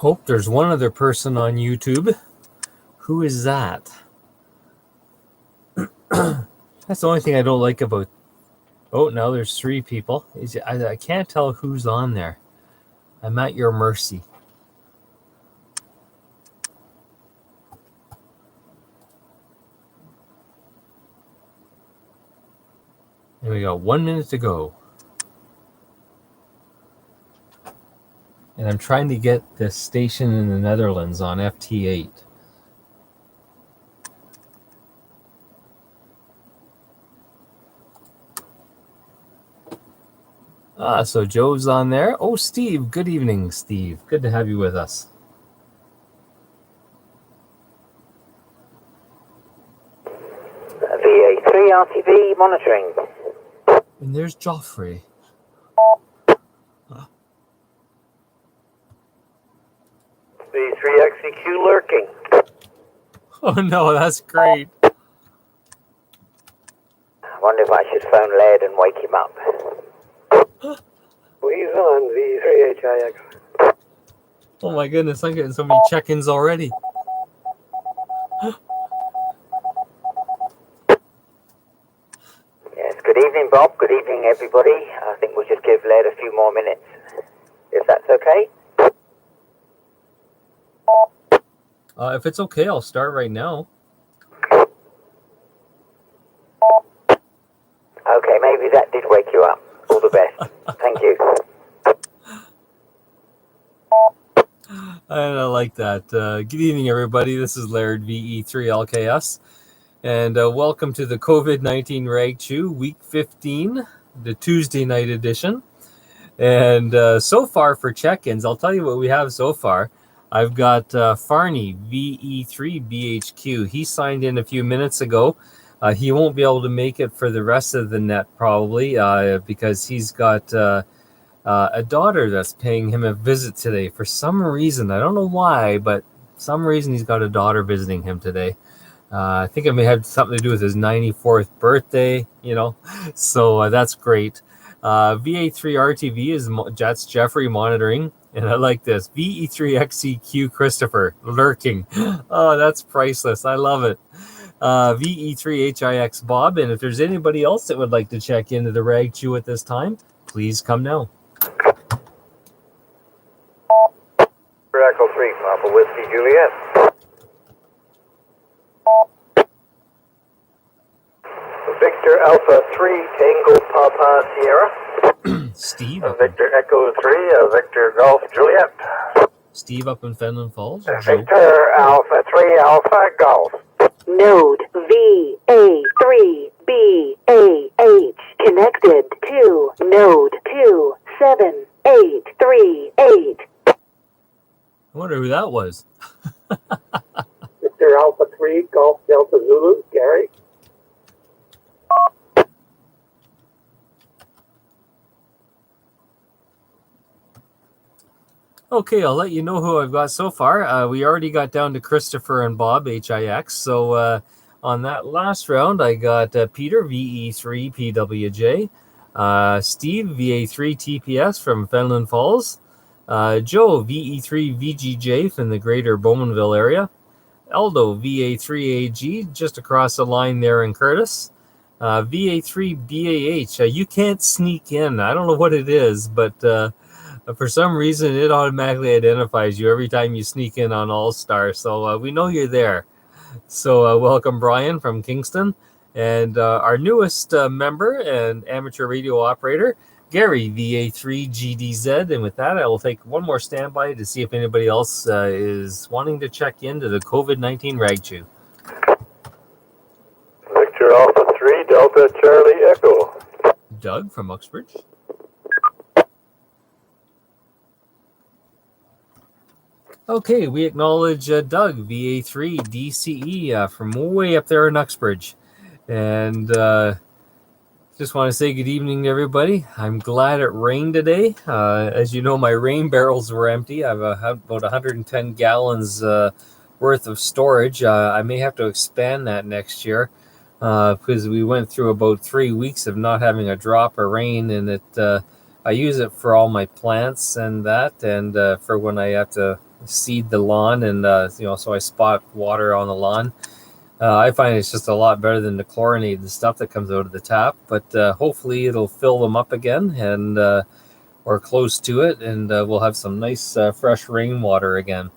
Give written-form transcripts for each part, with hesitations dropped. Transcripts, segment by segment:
Hope there's one other person on YouTube. Who is that? That's the only thing I don't like about... Oh, now there's 3 people. I can't tell who's on there. I'm at your mercy. And we got 1 minute to go. And I'm trying to get this station in the Netherlands on FT8. So Joe's on there. Oh, Steve. Good evening, Steve. Good to have you with us. VA3 RTV monitoring. And there's Joffrey. V3XEQ lurking. Oh no, that's great. I wonder if I should phone Laird and wake him up. He's on V3HIX. Oh my goodness, I'm getting so many check-ins already. Yes, good evening, Bob. Good evening, everybody. I think we'll just give Laird a few more minutes, if that's okay. If it's okay, I'll start right now. Okay, maybe that did wake you up. All the best. Thank you. I like that. Good evening, everybody. This is Laird VE3LKS. And welcome to the COVID-19 Rag Chew, Week 15, the Tuesday night edition. And so far for check-ins, I'll tell you what we have so far. I've got Farney, VE3BHQ. He signed in a few minutes ago. He won't be able to make it for the rest of the net probably because he's got a daughter that's paying him a visit today. For some reason, I don't know why, but some reason he's got a daughter visiting him today. I think it may have something to do with his 94th birthday, so that's great. VA3RTV that's Jeffrey monitoring. And I like this. VE3XEQ Christopher lurking. Oh, that's priceless. I love it. VE3HIX Bob. And if there's anybody else that would like to check into the Rag Chew at this time, please come now. Echo 3, Papa Whiskey Juliet. Victor Alpha 3, Tango Papa Sierra. Steve. Victor Echo 3, Victor Golf Juliet. Steve up in Fenland Falls. Victor Alpha 3, Alpha Golf. Node VA3BAH connected to node 27838. I wonder who that was. Victor Alpha 3, Golf Delta Zulu, Gary. Okay, I'll let you know who I've got so far. We already got down to Christopher and Bob, HIX. So on that last round, I got Peter, VE3PWJ, Steve, VA3TPS from Fenland Falls, Joe, VE3VGJ from the greater Bowmanville area, Aldo, VA3AG, just across the line there in Curtis, VA3BAH. You can't sneak in. I don't know what it is, but... for some reason, it automatically identifies you every time you sneak in on All-Star. So we know you're there. So welcome, Brian from Kingston. And our newest member and amateur radio operator, Gary, VA3GDZ. And with that, I will take one more standby to see if anybody else is wanting to check into the COVID-19 Rag Chew. Victor Alpha 3, Delta Charlie Echo. Doug from Uxbridge. Okay, we acknowledge Doug, VA3 DCE from way up there in Uxbridge. And just want to say good evening to everybody. I'm glad it rained today. As you know, my rain barrels were empty. I have about 110 gallons worth of storage. I may have to expand that next year because we went through about 3 weeks of not having a drop of rain, and I use it for all my plants and that, and for when I have to seed the lawn, and so I spot water on the lawn. I find it's just a lot better than the chlorinated stuff that comes out of the tap, but hopefully it'll fill them up again, and or close to it, and we'll have some nice fresh rainwater again.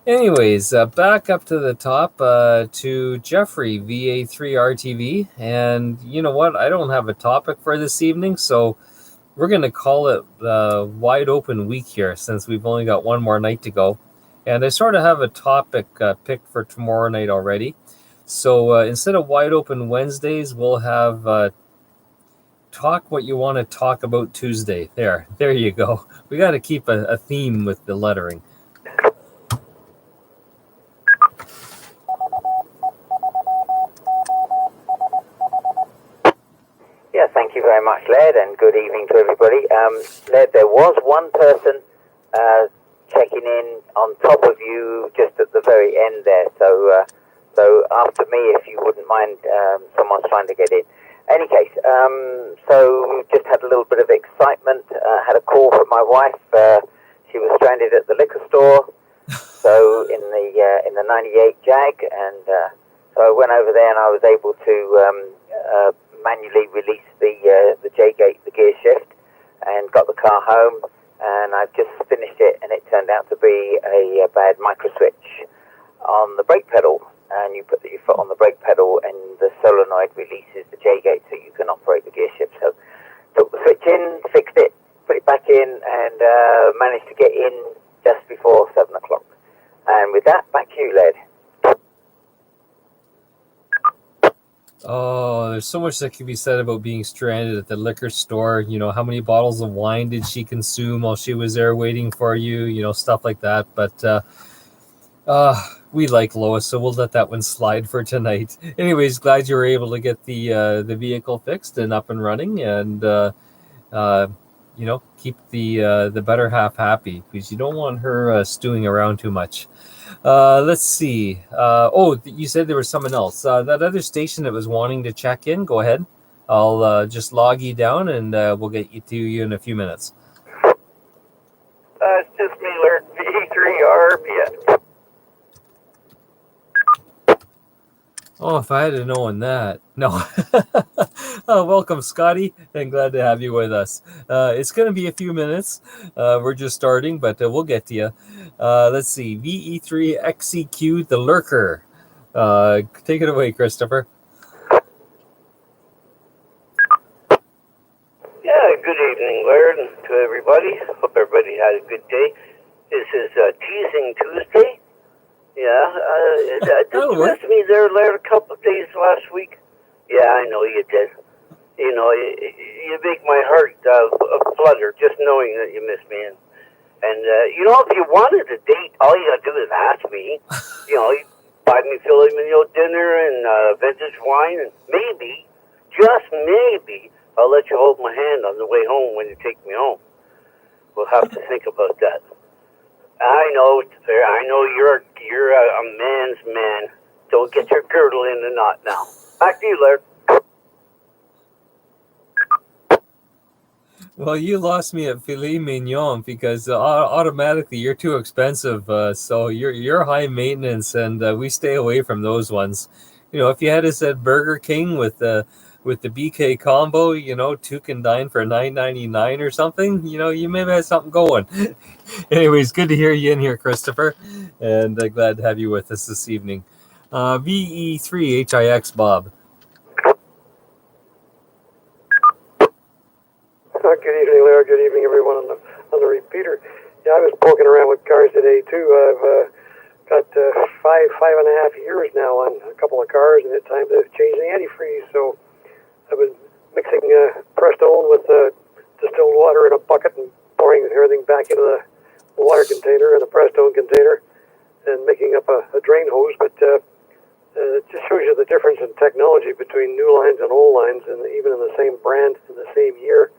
Anyways, back up to the top to Jeffrey, VA3RTV. And you know what? I don't have a topic for this evening, so we're going to call it Wide Open Week here, since we've only got one more night to go. And I sort of have a topic picked for tomorrow night already. So instead of Wide Open Wednesdays, we'll have Talk What You Want to Talk About Tuesday. There you go. We got to keep a theme with the lettering. Yeah, thank you very much, Laird, and good evening to everybody. Laird, there was one person checking in on top of you just at the very end there. So after me, if you wouldn't mind, someone's trying to get in. Any case, so just had a little bit of excitement. Had a call from my wife. She was stranded at the liquor store, so in the '98 Jag, and so I went over there and I was able to manually release the J-gate, the gear shift, and got the car home. And I've just finished it, and it turned out to be a bad micro switch on the brake pedal. And you put your foot on the brake pedal, and the solenoid releases the J-gate so you can operate the gear shift. So took the switch in, fixed it, put it back in, and managed to get in just before 7 o'clock. And with that, back to you, Laird. Oh, there's so much that can be said about being stranded at the liquor store. You know, how many bottles of wine did she consume while she was there waiting for you? You know, stuff like that. But we like Lois, so we'll let that one slide for tonight. Anyways, glad you were able to get the vehicle fixed and up and running, and keep the better half happy, because you don't want her stewing around too much. Let's see. You said there was someone else. That other station that was wanting to check in, go ahead. I'll just log you down, and we'll get you to you in a few minutes. It's just me, Laird, V3RBS. Oh, if I had known that. No. Welcome, Scotty, and glad to have you with us. It's going to be a few minutes. We're just starting, but we'll get to you. Let's see. VE3XEQ, the Lurker. Take it away, Christopher. Yeah, good evening, Laird, and to everybody. Hope everybody had a good day. This is Teasing Tuesday. Yeah, did you miss me there, Laird, a couple of days last week? Yeah, I know you did. You know, you make my heart flutter just knowing that you miss me. And if you wanted a date, all you got to do is ask me. You know, you buy me filet mignon dinner and vintage wine, and maybe, just maybe, I'll let you hold my hand on the way home when you take me home. We'll have to think about that. I know you're a man's man. Don't get your girdle in the knot now. Back to you, Laird. Well, you lost me at filet mignon, because automatically you're too expensive. So you're high maintenance, and we stay away from those ones. You know, if you had said Burger King with the BK combo, two can dine for $9.99 or something, you maybe have something going. Anyways, good to hear you in here, Christopher, and glad to have you with us this evening. VE3HIX, Bob. Good evening, Laird. Good evening, everyone on the repeater. Yeah, I was poking around with cars today too. I've got 5.5 years now on a couple of cars, and it's time to change the antifreeze. So I've been mixing Prestone with distilled water in a bucket and pouring everything back into the water container and the Prestone container, and making up a drain hose. But it just shows you the difference in technology between new lines and old lines, and even in the same brand in the same year.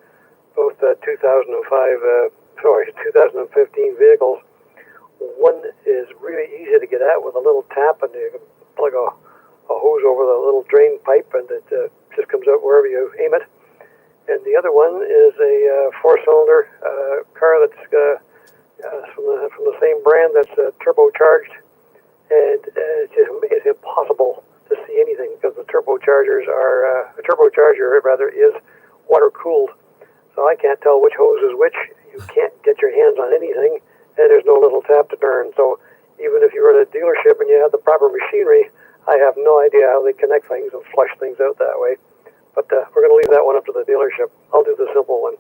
Both 2015 vehicles. One is really easy to get at with a little tap, and you can plug a hose over the little drain pipe, and it just comes out wherever you aim it. And the other one is a four-cylinder car that's from the same brand that's turbocharged, and it's impossible to see anything because the turbochargers are a turbocharger rather is water cooled, so I can't tell which hose is which. You can't get your hands on anything, and there's no little tap to turn. So even if you're at a dealership and you have the proper machinery, I have no idea how they connect things and flush things out that way. But we're going to leave that one up to the dealership. I'll do the simple one.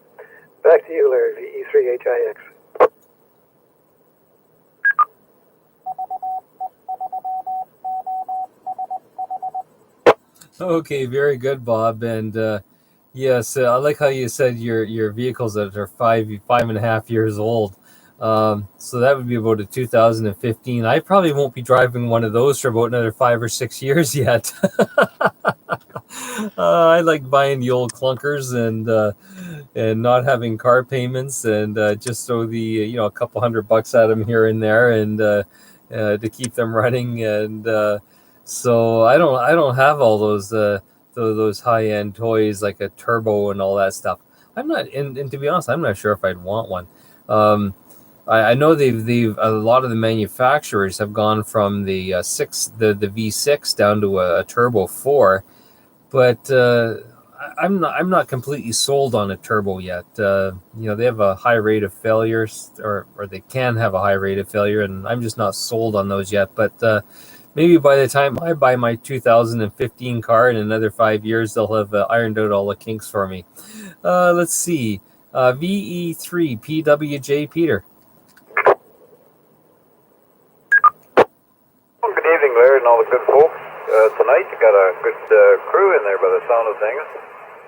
Back to you, Larry, VE3HIX. Okay, very good, Bob. And yes, I like how you said your vehicles that are 5.5 years old. So that would be about a 2015. I probably won't be driving one of those for about another 5 or 6 years yet. I like buying the old clunkers and not having car payments and just throw the a couple $100 at them here and there and to keep them running. And so I don't have all those high end toys like a turbo and all that stuff. I'm not, and to be honest, I'm not sure if I'd want one. I know they've a lot of the manufacturers have gone from the the V6 down to a turbo 4, but I'm not completely sold on a turbo yet. They have a high rate of failures, or they can have a high rate of failure, and I'm just not sold on those yet. But maybe by the time I buy my 2015 car in another 5 years, they'll have ironed out all the kinks for me. Let's see. VE3 PWJ Peter. Well, good evening, Larry, and all the good folks. Tonight you got a good crew in there by the sound of things.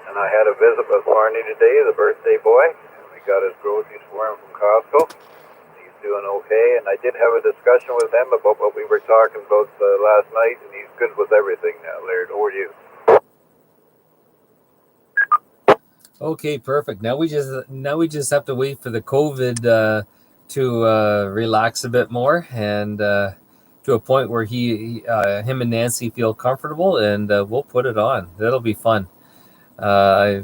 And I had a visit with Barney today, the birthday boy. We got his groceries for him from Costco. He's doing okay, and I did have a discussion with him about what we were talking about last night, and he's good with everything now, Laird. Over to you. Okay, perfect. Now we just have to wait for the COVID to relax a bit more and to a point where him and Nancy feel comfortable, and we'll put it on. That'll be fun. I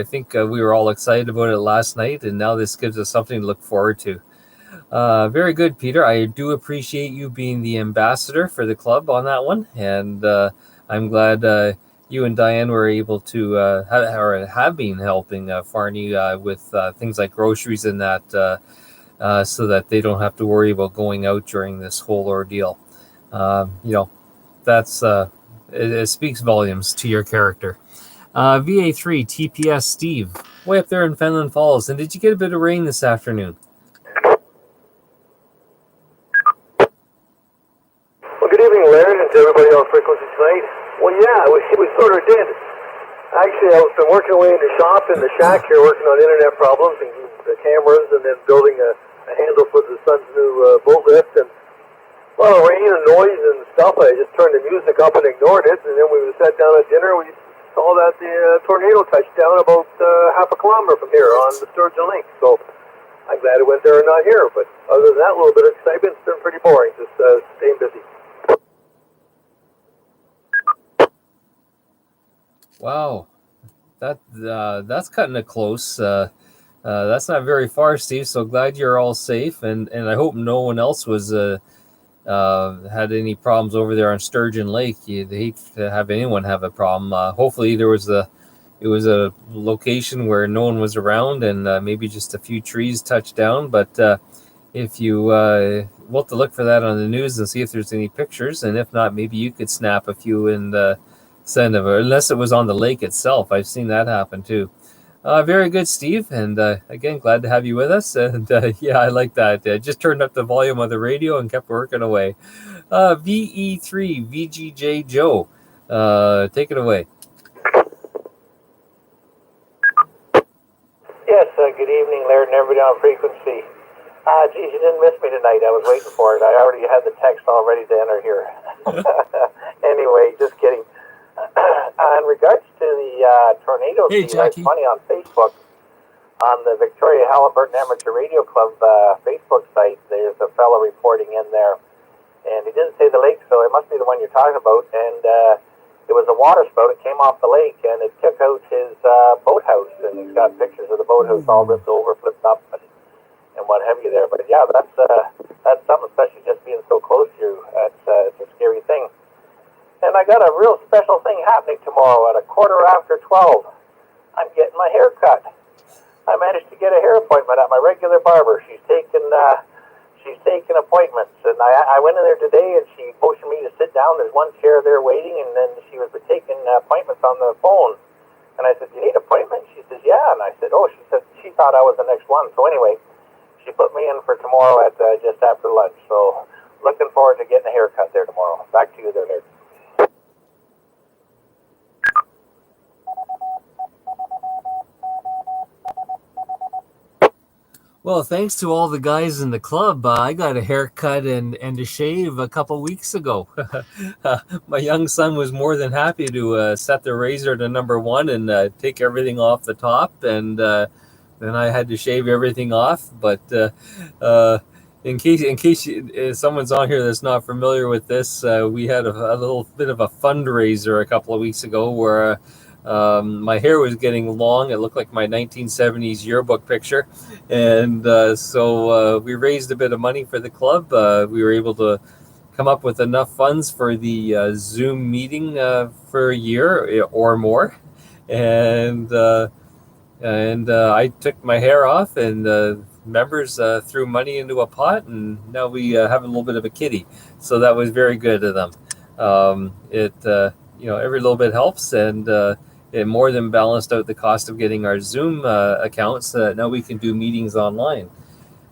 think we were all excited about it last night, and now this gives us something to look forward to. Very good, Peter. I do appreciate you being the ambassador for the club on that one, and I'm glad you and Diane were able to have been helping Farney with things like groceries and that, so that they don't have to worry about going out during this whole ordeal. That's it speaks volumes to your character. VA3 TPS Steve, way up there in Fenland Falls. And did you get a bit of rain this afternoon? Well, good evening, Larry, and to everybody on frequency tonight. Well, yeah, we sort of did. Actually, I've been working away in the shop, in the shack here, working on internet problems and the cameras, and then building a handle for the son's new boat lift. And a lot of rain and noise and stuff. I just turned the music up and ignored it. And then we sat down at dinner. We saw that the tornado touched down about half a kilometer from here on the Sturgeon Lake. So I'm glad it went there and not here. But other than that, a little bit of excitement. It's been pretty boring, just staying busy. Wow, that's cutting it close. That's not very far, Steve. So glad you're all safe, and I hope no one else was had any problems over there on Sturgeon Lake. You'd hate to have anyone have a problem. Hopefully, it was a location where no one was around, and maybe just a few trees touched down. But if you we'll have to look for that on the news and see if there's any pictures, and if not, maybe you could snap a few and send them, unless it was on the lake itself. I've seen that happen too. Very good, Steve. And again, glad to have you with us. And yeah, I like that. Just turned up the volume of the radio and kept working away. VE3 VGJ Joe, take it away. Yes, good evening, Laird and everybody on frequency. Geez, you didn't miss me tonight. I was waiting for it. I already had the text all ready to enter here. Anyway, just kidding. In regards to the tornado, hey, Jackie. It's funny on Facebook, on the Victoria Halliburton Amateur Radio Club Facebook site, there's a fellow reporting in there, and he didn't say the lake, so it must be the one you're talking about, and it was a water spout. It came off the lake, and it took out his boathouse, and he's got pictures of the boathouse all ripped over, flipped up, and and what have you there. But yeah, that's something, especially just being so close to you. It's a scary thing. And I got a real special thing happening tomorrow at 12:15. I'm getting my hair cut. I managed to get a hair appointment at my regular barber. She's taken appointments, and I went in there today, and she motioned me to sit down. There's one chair there waiting, and then she was taking appointments on the phone. And I said, "Do you need an appointment?" She says, "Yeah." And I said, "Oh," she said, she thought I was the next one. So anyway, she put me in for tomorrow at just after lunch. So looking forward to getting a haircut there tomorrow. Back to you there, Larry. Well, thanks to all the guys in the club, I got a haircut and a shave a couple weeks ago. My young son was more than happy to set the razor to number 1 and take everything off the top, and then I had to shave everything off. But in case someone's on here that's not familiar with this, we had a little bit of a fundraiser a couple of weeks ago where my hair was getting long. It looked like my 1970s yearbook picture. And so we raised a bit of money for the club. We were able to come up with enough funds for the Zoom meeting for a year or more. And I took my hair off, and members threw money into a pot, and now we have a little bit of a kitty. So that was very good of them. Every little bit helps, and it more than balanced out the cost of getting our Zoom accounts. Now we can do meetings online,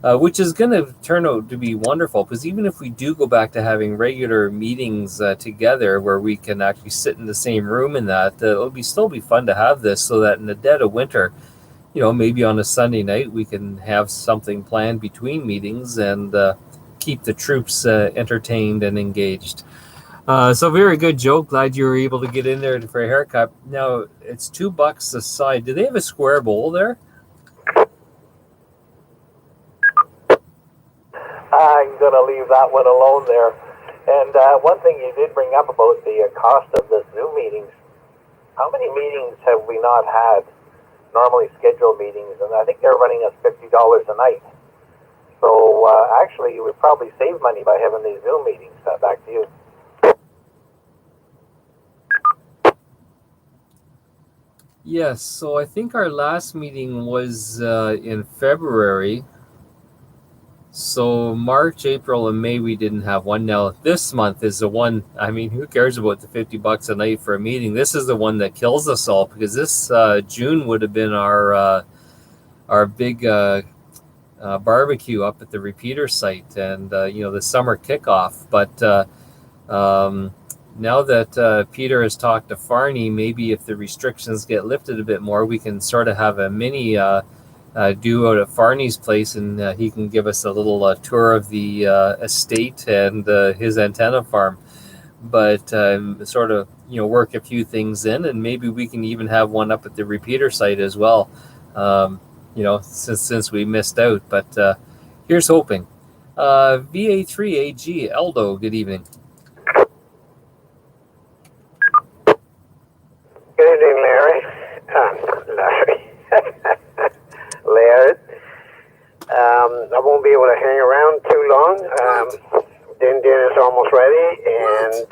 which is going to turn out to be wonderful, because even if we do go back to having regular meetings together where we can actually sit in the same room, and it'll still be fun to have this, so that in the dead of winter, maybe on a Sunday night, we can have something planned between meetings and keep the troops entertained and engaged. So very good, Joe. Glad you were able to get in there for a haircut. Now, it's $2 a side. Do they have a square bowl there? I'm going to leave that one alone there. And one thing you did bring up about the cost of the Zoom meetings. How many meetings have we not had, normally scheduled meetings? And I think they're running us $50 a night. So actually, you would probably save money by having these Zoom meetings. Back to you. Yes, so I think our last meeting was in February. So March, April, and May we didn't have one. Now this month is the one. I mean, who cares about the $50 a night for a meeting? This is the one that kills us all, because this June would have been our big barbecue up at the repeater site, and the summer kickoff. But now that Peter has talked to Farney, maybe if the restrictions get lifted a bit more, we can sort of have a mini do out at Farney's place, and he can give us a little tour of the estate and his antenna farm. But sort of work a few things in, and maybe we can even have one up at the repeater site as well. Since we missed out. But here's hoping. VA3AG Eldo, good evening. Good evening, Larry. Larry. Laird. I won't be able to hang around too long. Dinner is almost ready, and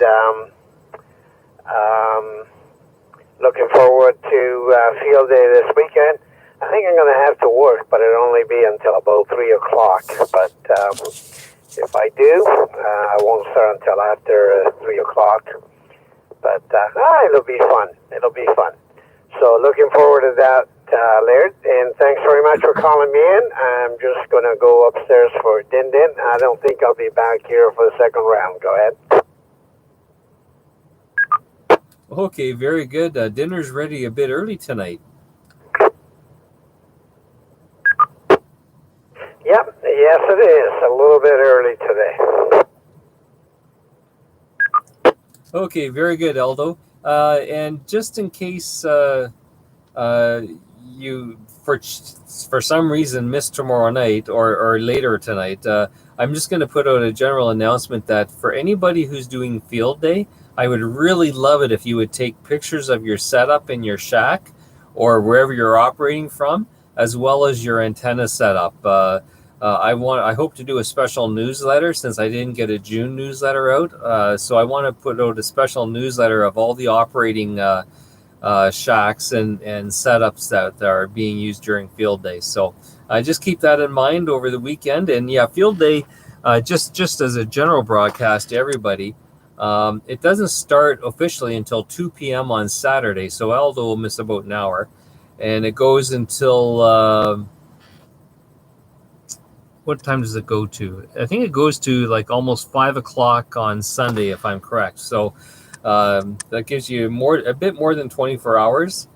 looking forward to field day this weekend. I think I'm going to have to work, but it'll only be until about 3 o'clock. But if I do, I won't start until after 3 o'clock. But it'll be fun. It'll be fun. So looking forward to that, Laird. And thanks very much for calling me in. I'm just going to go upstairs for Din. I don't think I'll be back here for the second round. Go ahead. Okay, very good. Dinner's ready a bit early tonight. Yep, yes it is. A little bit early today. Okay, very good, Aldo. And just in case you, for some reason, missed tomorrow night or later tonight, I'm just going to put out a general announcement that for anybody who's doing field day, I would really love it if you would take pictures of your setup in your shack or wherever you're operating from, as well as your antenna setup. I hope to do a special newsletter since I didn't get a June newsletter out. So I want to put out a special newsletter of all the operating shacks and setups that are being used during field day. So just keep that in mind over the weekend. And yeah, field day, just as a general broadcast to everybody, it doesn't start officially until 2 p.m. on Saturday. So Aldo will miss about an hour. And it goes until... what time does it go to? I think it goes to like almost 5 o'clock on Sunday, if I'm correct. So that gives you a bit more than 24 hours.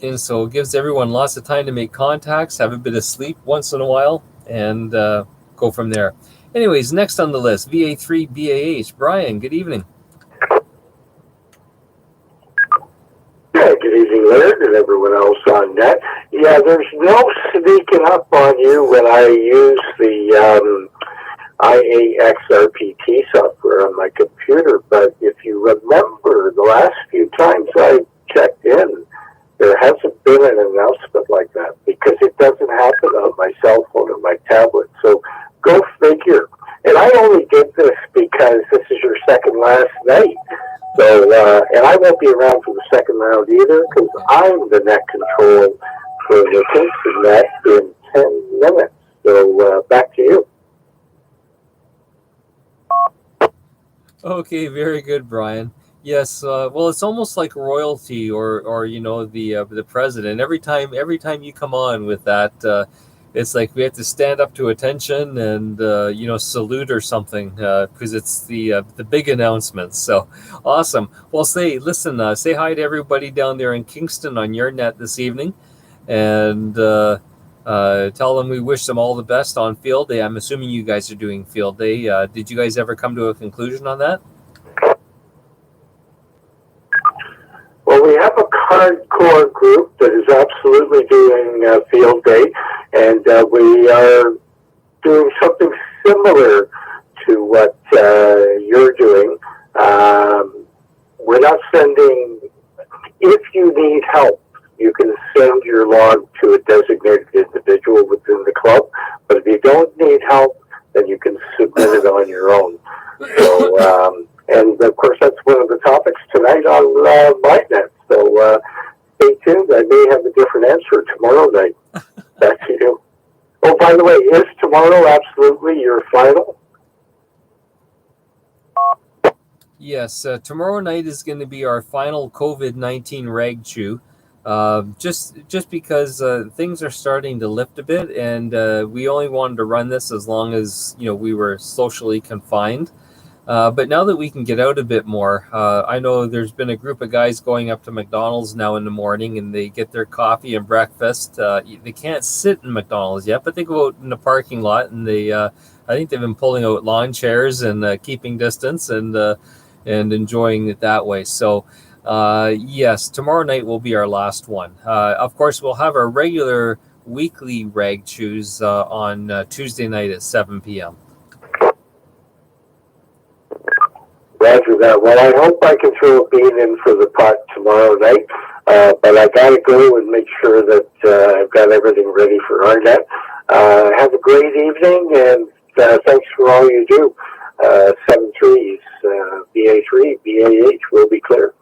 And so it gives everyone lots of time to make contacts, have a bit of sleep once in a while, and go from there. Anyways, next on the list, VA3 BAH. Brian, good evening. Yeah, good evening, Laird, and everyone else on net. Yeah, there's no sneaking up on you when I use the IAXRPT software on my computer, but if you remember, the last few times I checked in, there hasn't been an announcement like that because it doesn't happen on my cell phone or my tablet. So go figure. And I only did this because this is your second last night. So, and I won't be around for the second round either because I'm the net control for the Kingston net in 10 minutes. So back to you. Okay, very good, Brian. Yes, well, it's almost like royalty, or you know, the president. Every time you come on with that, it's like we have to stand up to attention and you know, salute or something because it's the big announcements. So awesome. Well, say hi to everybody down there in Kingston on your net this evening, and tell them we wish them all the best on field day. I'm assuming you guys are doing field day. Did you guys ever come to a conclusion on that? Well, we have a hardcore group that is absolutely doing field day, and we are doing something similar to what you're doing. We're not sending, if you need help, you can send your log to a designated individual within the club, but if you don't need help, then you can submit it on your own. So, and of course, that's one of the topics tonight on MyNet. So stay tuned. I may have a different answer tomorrow night. Back to you. Oh, by the way, is tomorrow absolutely your final? Yes, tomorrow night is going to be our final COVID-19 rag chew. Just because things are starting to lift a bit, and we only wanted to run this as long as, you know, we were socially confined. But now that we can get out a bit more, I know there's been a group of guys going up to McDonald's now in the morning, and they get their coffee and breakfast. They can't sit in McDonald's yet, but they go out in the parking lot, and I think they've been pulling out lawn chairs and keeping distance and enjoying it that way. So yes, tomorrow night will be our last one. Of course, we'll have our regular weekly rag chews on Tuesday night at 7 p.m. Roger that. Well, I hope I can throw a bean in for the pot tomorrow night, but I got to go and make sure that I've got everything ready for our net. Have a great evening, and thanks for all you do. 7-3s, BA3, BAH will be clear.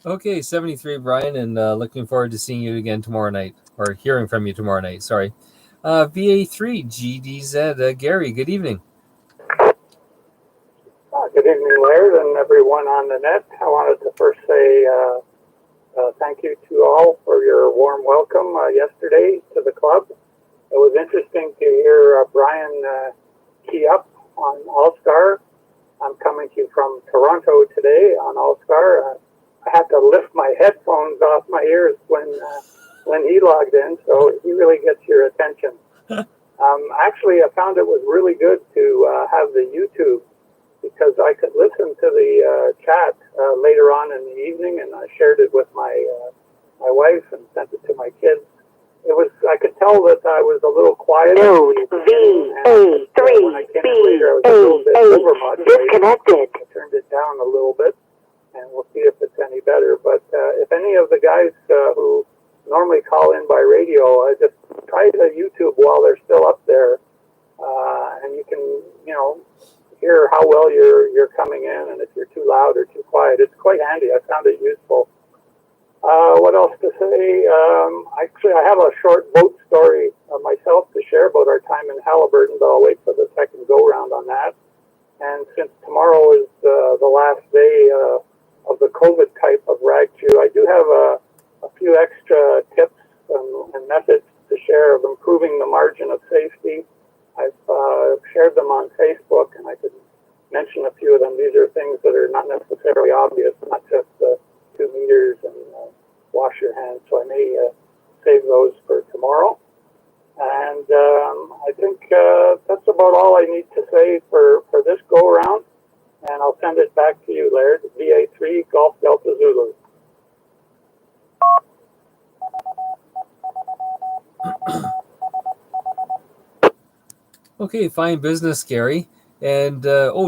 Okay, 73, Brian, and looking forward to seeing you again tomorrow night, or hearing from you tomorrow night, sorry. VA3, GDZ, Gary, good evening. Good evening, Laird, and everyone on the net. I wanted to first say thank you to all for your warm welcome yesterday to the club. It was interesting to hear Brian key up on All-Star. I'm coming to you from Toronto today on All-Star. I had to lift my headphones off my ears when he logged in, so he really gets your attention. Actually, I found it was really good to have the YouTube, because I could listen to the chat later on in the evening, and I shared it with my wife and sent it to my kids. I could tell that I was a little quiet. Node VA3BAH disconnected. I turned it down a little bit, and we'll see if it's any better. But if any of the guys who normally call in by radio, just try the YouTube while they're still up there, and you can, hear how well you're coming in, and if you're too loud or too quiet. It's quite handy. I found it useful. What else to say? Actually, I have a short boat story myself to share about our time in Halliburton, but I'll wait for the second go-round on that. And since tomorrow is the last day of the COVID type of rag chew, I do have a few extra tips and methods to share of improving the margin of safety. I've shared them on Facebook, and I could mention a few of them. These are things that are not necessarily obvious, not just 2 meters and wash your hands. So I may save those for tomorrow. And I think that's about all I need to say for this go-around. And I'll send it back to you, Laird. VA3 Golf Delta Zulu. Okay, fine business, Gary. And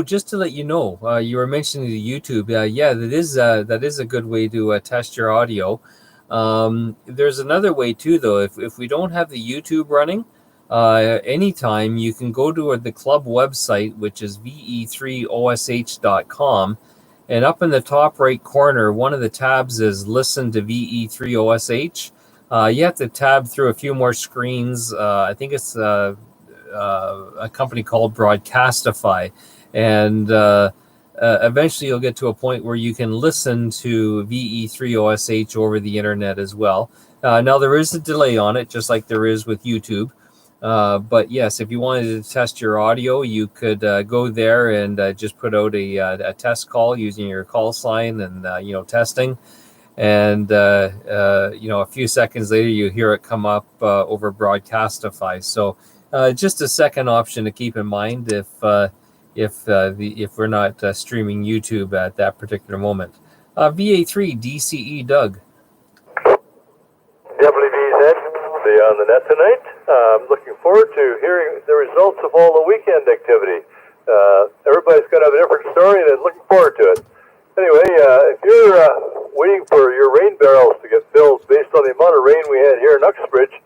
just to let you know, you were mentioning the YouTube. Yeah, that is a good way to test your audio. There's another way too, though. If we don't have the YouTube running, anytime you can go to the club website, which is ve3osh.com, and up in the top right corner, one of the tabs is Listen to VE3OSH. You have to tab through a few more screens. I think it's a company called Broadcastify, and eventually you'll get to a point where you can listen to VE3OSH over the internet as well. Now there is a delay on it, just like there is with YouTube. But yes, if you wanted to test your audio, you could go there and just put out a test call using your call sign and testing. And a few seconds later, you hear it come up over Broadcastify. So just a second option to keep in mind if we're not streaming YouTube at that particular moment. VA3 DCE Doug. WBZ will be on the net tonight. I'm looking forward to hearing the results of all the weekend activity. Everybody's going to have a different story, and I'm looking forward to it. Anyway, if you're waiting for your rain barrels to get filled based on the amount of rain we had here in Uxbridge,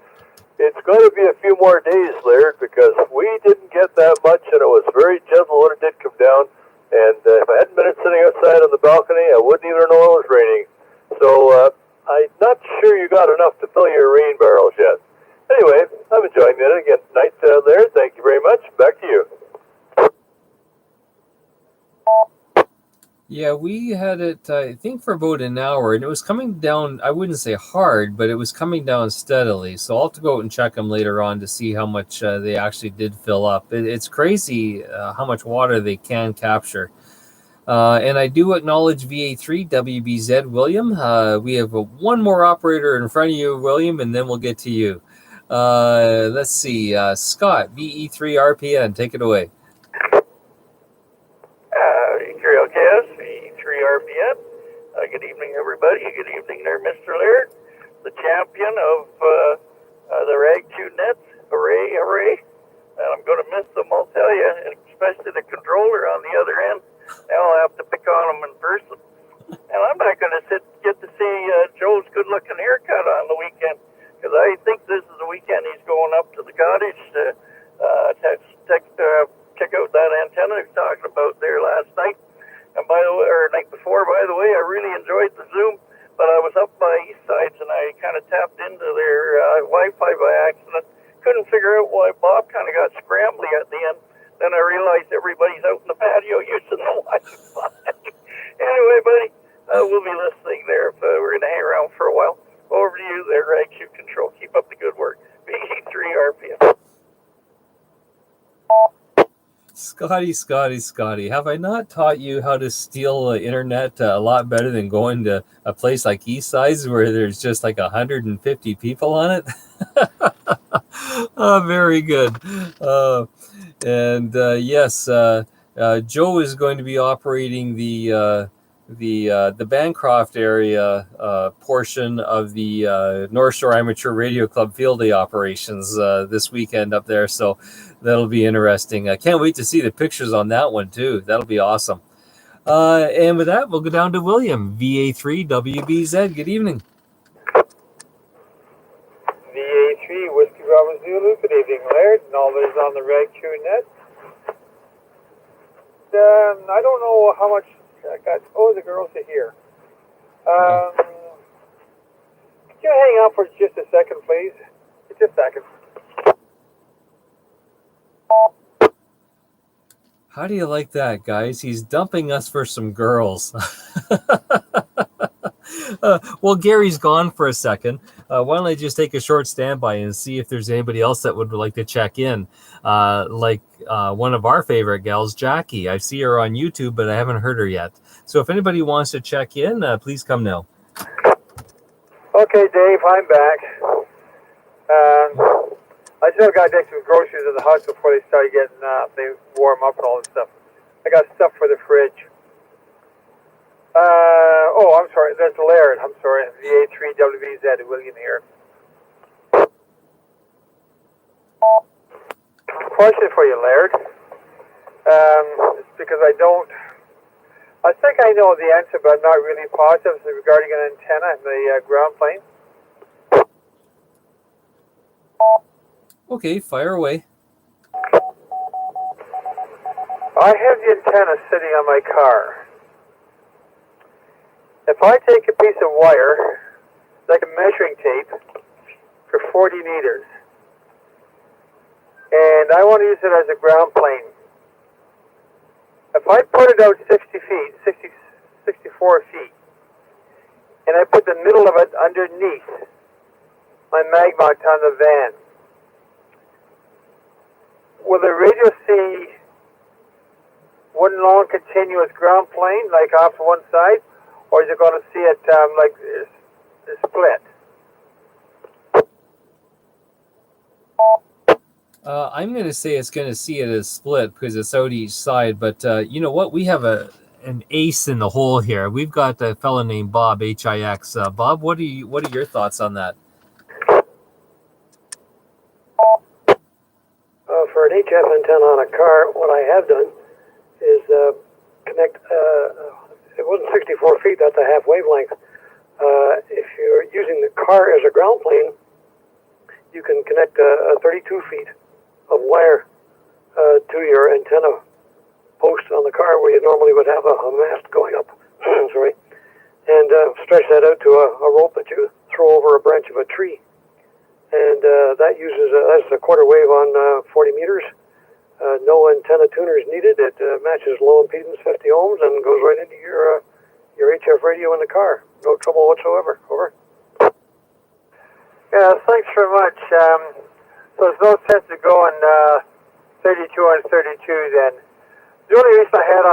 it's going to be a few more days, Laird, because we didn't get that much, and it was very gentle when it did come down. And if I hadn't been sitting outside on the balcony, I wouldn't even know it was raining. So I'm not sure you got enough to fill your rain barrels yet. Anyway, I'm enjoying it again tonight, Laird. Thank you very much. Back to you. Yeah, we had it, I think, for about an hour, and it was coming down, I wouldn't say hard, but it was coming down steadily. So I'll have to go out and check them later on to see how much they actually did fill up. It's crazy how much water they can capture. And I do acknowledge VA3, WBZ, William. We have one more operator in front of you, William, and then we'll get to you. Let's see, Scott, VE3 RPN, take it away. LKS, V3 RPN. Good evening, everybody. Good evening there, Mr. Laird, the champion of the Rag Chew Nets. Hooray, hooray. And I'm going to miss them, I'll tell you, and especially the controller on the other end. Now I'll have to pick on them in person. And I'm not going to get to see Joe's good-looking haircut on the weekend, because I think this is the weekend he's going up to the cottage to check out that antenna he was talking about there last night. And by the way, or night before, by the way, I really enjoyed the Zoom, but I was up by East Sides and I kind of tapped into their Wi-Fi by accident. Couldn't figure out why Bob kind of got scrambly at the end. Then I realized everybody's out in the patio using the Wi-Fi. Anyway, buddy, we'll be listening there if we're going to hang around for a while. Over to you there, Rag Chew Control. Keep up the good work. VE3 RPM. Scotty, have I not taught you how to steal internet a lot better than going to a place like Eastsides where there's just like 150 people on it? Oh, very good. Yes, Joe is going to be operating the Bancroft area portion of the North Shore Amateur Radio Club Field Day operations this weekend up there. So that'll be interesting. I can't wait to see the pictures on that one too. That'll be awesome. And with that, we'll go down to William, VA3 WBZ. Good evening. Zulu. Good evening, Laird, and all that is on the RegQ.net. I don't know how much I got. Oh, the girls are here. Could you hang on for just a second, please? Just a second. How do you like that, guys? He's dumping us for some girls. Well, Gary's gone for a second. Why don't I just take a short standby and see if there's anybody else that would like to check in? One of our favorite gals, Jackie. I see her on YouTube, but I haven't heard her yet. So if anybody wants to check in, please come now. Okay, Dave, I'm back. I still got to take some groceries in the house before they start getting, they warm up and all this stuff. I got stuff for the fridge. I'm sorry, that's Laird. I'm sorry, VA3WVZ, William here. Question for you, Laird. It's because I think I know the answer, but I'm not really positive. It's regarding an antenna in the ground plane. Okay, fire away. I have the antenna sitting on my car. If I take a piece of wire, like a measuring tape, for 40 meters, and I want to use it as a ground plane, if I put it out 64 feet, and I put the middle of it underneath my mag mount on the van, will the radio see one long continuous ground plane, like off to one side, or is it going to see it like split? I'm going to say it's going to see it as split because it's out each side. But you know what? We have an ace in the hole here. We've got a fellow named Bob, HIX. Bob, what are your thoughts on that? For an HF antenna on a car, what I have done is connect, it wasn't 64 feet, that's a half wavelength. If you're using the car as a ground plane, you can connect 32 feet of wire to your antenna post on the car where you normally would have a mast going up, sorry, and stretch that out to a rope that you throw over a branch of a tree. And that uses that's a quarter wave on 40 meters. No antenna tuners needed. It matches low impedance 50 ohms and goes right into your HF radio in the car. No trouble whatsoever. Over. Yeah, thanks very much. So there's no sense to go on 32 on 32 then. The only reason I have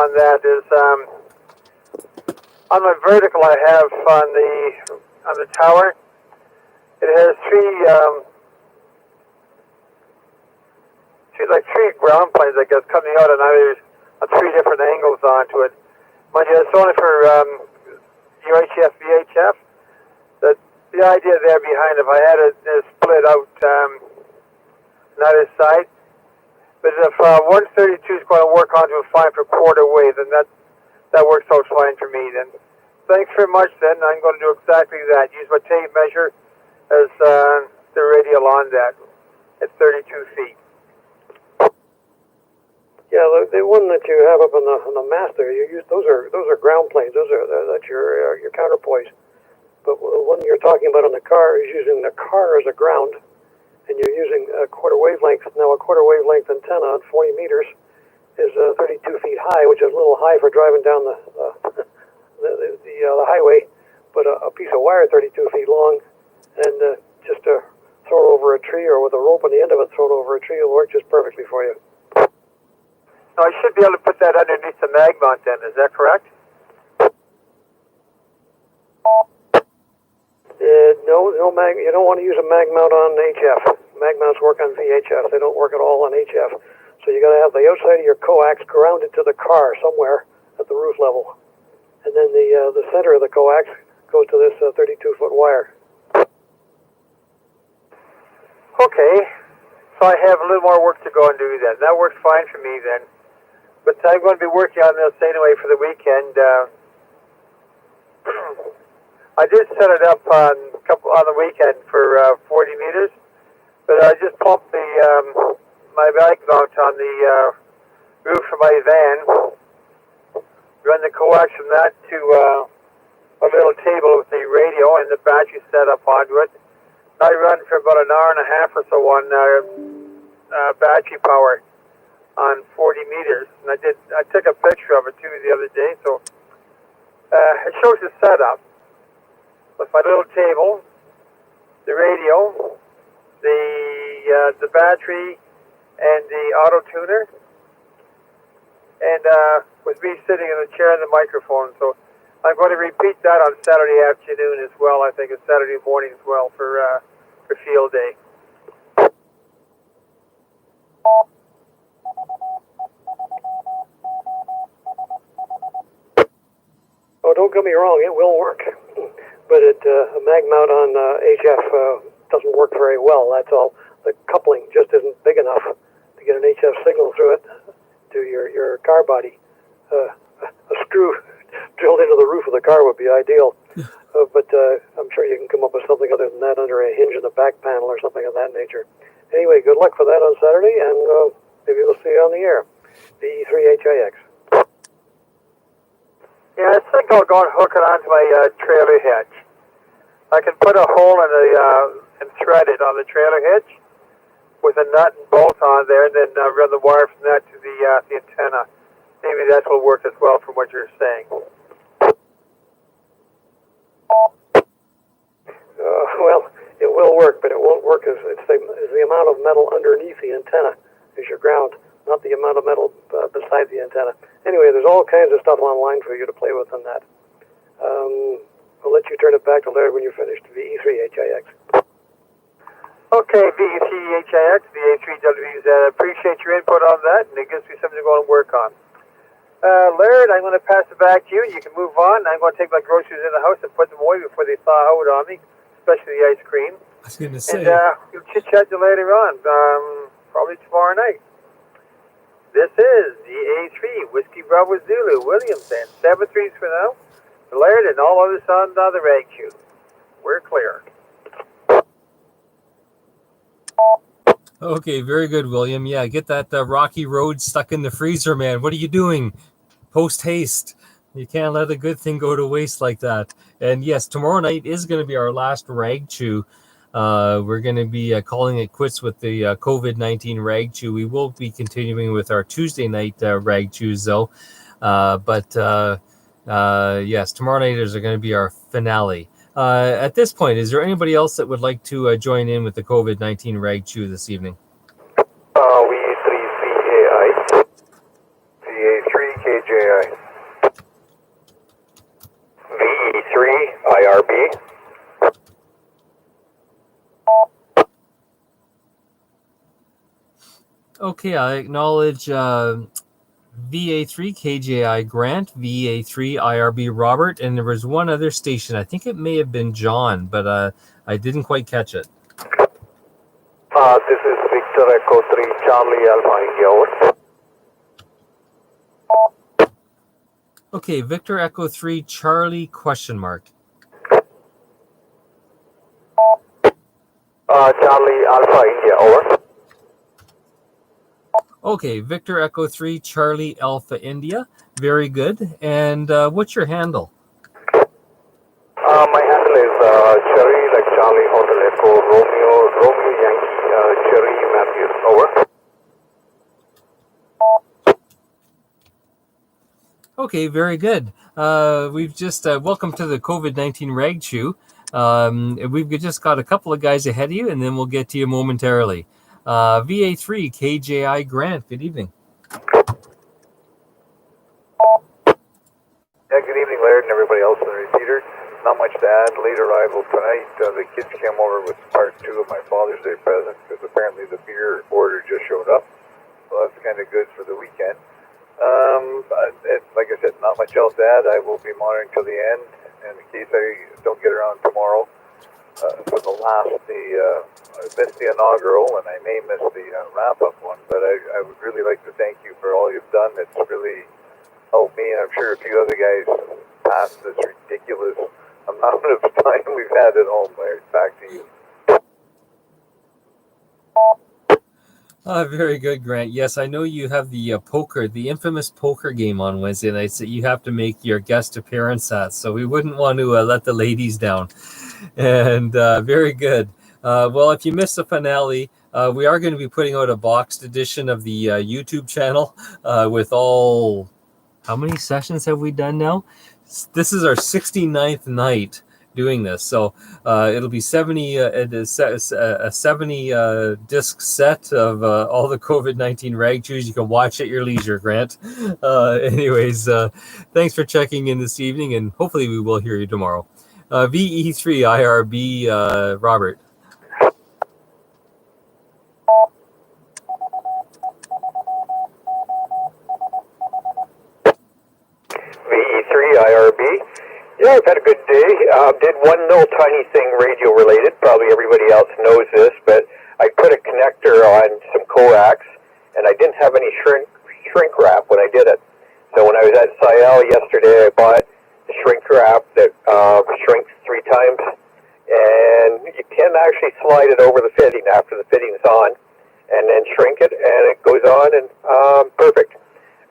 on that is on my vertical I have on the tower. It has three ground planes, I guess, coming out on three different angles onto it. Mind you, it's only for UHF, VHF. The idea there behind, if I had it split out on either side, but if 132 is going to work onto a fine for quarter wave, then that works out fine for me. Then, thanks very much. Then I'm going to do exactly that. Use my tape measure as the radial on that at 32 feet. Yeah, the one that you have up on the mast there, you use those are ground planes. That's your counterpoise. But the one you're talking about on the car is using the car as a ground, and you're using a quarter wavelength. Now, a quarter wavelength antenna on 40 meters is 32 feet high, which is a little high for driving down the highway. But a piece of wire 32 feet long, and just to throw it over a tree, or with a rope on the end of it thrown over a tree, will work just perfectly for you. Now, I should be able to put that underneath the mag mount then, is that correct? No mag. You don't want to use a mag mount on HF. Mag mounts work on VHF. They don't work at all on HF. So you got to have the outside of your coax grounded to the car somewhere at the roof level, and then the center of the coax goes to this 32-foot wire. Okay, so I have a little more work to go and do then. That works fine for me then. But I'm going to be working on this anyway for the weekend. I did set it up on couple on the weekend for 40 meters. But I just pumped my bag mount on the roof of my van, run the coax from that to a little table with the radio and the battery set up onto it. I run for about an hour and a half or so on battery power on 40 meters. And I took a picture of it too the other day. So it shows the setup with my little table, the radio, the battery, and the auto tuner, and with me sitting in the chair and the microphone. So I'm going to repeat that on Saturday afternoon as well. I think it's Saturday morning as well for field day. Oh, don't get me wrong, it will work. But a mag mount on HF doesn't work very well, that's all. The coupling just isn't big enough to get an HF signal through it to your car body. A screw drilled into the roof of the car would be ideal. But I'm sure you can come up with something other than that under a hinge in the back panel or something of that nature. Anyway, good luck for that on Saturday, and maybe we'll see you on the air. VE3HIX. Yeah, I think I'll go and hook it onto my trailer hitch. I can put a hole in and thread it on the trailer hitch with a nut and bolt on there, and then run the wire from that to the antenna. Maybe that will work as well from what you're saying. Well, it will work, but it won't work as it's the amount of metal underneath the antenna is your ground, not the amount of metal beside the antenna. Anyway, there's all kinds of stuff online for you to play with on that. I'll let you turn it back to Laird when you're finished. VE3HIX. Okay, VE3HIX, VA3Ws. Appreciate your input on that, and it gives me something to go and work on. Laird, I'm going to pass it back to you. You can move on. I'm going to take my groceries in the house and put them away before they thaw out on me, especially the ice cream. I was going to say. And we'll chit-chat you later on, probably tomorrow night. This is VA3, Whiskey Bravo Zulu, Williamson. 7-3s for now. Laird and all others on the rag queue. We're clear. Okay, very good, William. Yeah, get that rocky road stuck in the freezer, man. What are you doing? Post haste. You can't let a good thing go to waste like that. And yes, tomorrow night is going to be our last rag chew. We're going to be calling it quits with the COVID-19 rag chew. We will be continuing with our Tuesday night rag chews, though. Yes, tomorrow night is going to be our finale. At this point, is there anybody else that would like to join in with the COVID-19 rag chew this evening? VE3CAI, VA3KJI, VE3IRB. Okay, I acknowledge VA3 KJI Grant, VA3 IRB Robert, and there was one other station. I think it may have been John, but I didn't quite catch it. This is Victor Echo 3 Charlie Alpha India, over. Okay, Victor Echo 3 Charlie question mark. Charlie Alpha India, over. Okay, Victor Echo 3 Charlie Alpha India. Very good. And what's your handle? My handle is Cherry, like Charlie Hotel Echo Romeo Yankee, Cherry Matthews, over. Okay, very good. We've just welcome to the COVID-19 rag chew. We've just got a couple of guys ahead of you, and then we'll get to you momentarily. VA3 KJI Grant, good evening. Yeah, good evening, Laird, and everybody else in the repeater. Not much to add. Late arrival tonight. The kids came over with part 2 of my Father's Day present because apparently the beer order just showed up. So that's kind of good for the weekend. Like I said, not much else to add. I will be monitoring till the end, and in case I don't get around tomorrow for the last, I missed the inaugural, and I may miss the wrap-up one, but I would really like to thank you for all you've done. It's really helped me, and I'm sure a few other guys past this ridiculous amount of time we've had at home, Larry. Back to you. Very good, Grant. Yes, I know you have the infamous poker game on Wednesday nights that you have to make your guest appearance at. So we wouldn't want to let the ladies down. And very good. Well, if you missed the finale, we are going to be putting out a boxed edition of the YouTube channel with all. How many sessions have we done now? This is our 69th night doing this, so it'll be 70 a 70 disc set of all the COVID-19 rag chews. You can watch at your leisure, Grant. Anyways, thanks for checking in this evening, and hopefully we will hear you tomorrow. VE3 IRB, Robert. VE3 IRB. Yeah, I've had a good day. Did one little tiny thing radio related. Probably everybody else knows this, but I put a connector on some coax, and I didn't have any shrink wrap when I did it. So when I was at Sayal yesterday, I bought the shrink wrap that shrinks 3 times, and you can actually slide it over the fitting after the fitting's on, and then shrink it, and it goes on, and perfect.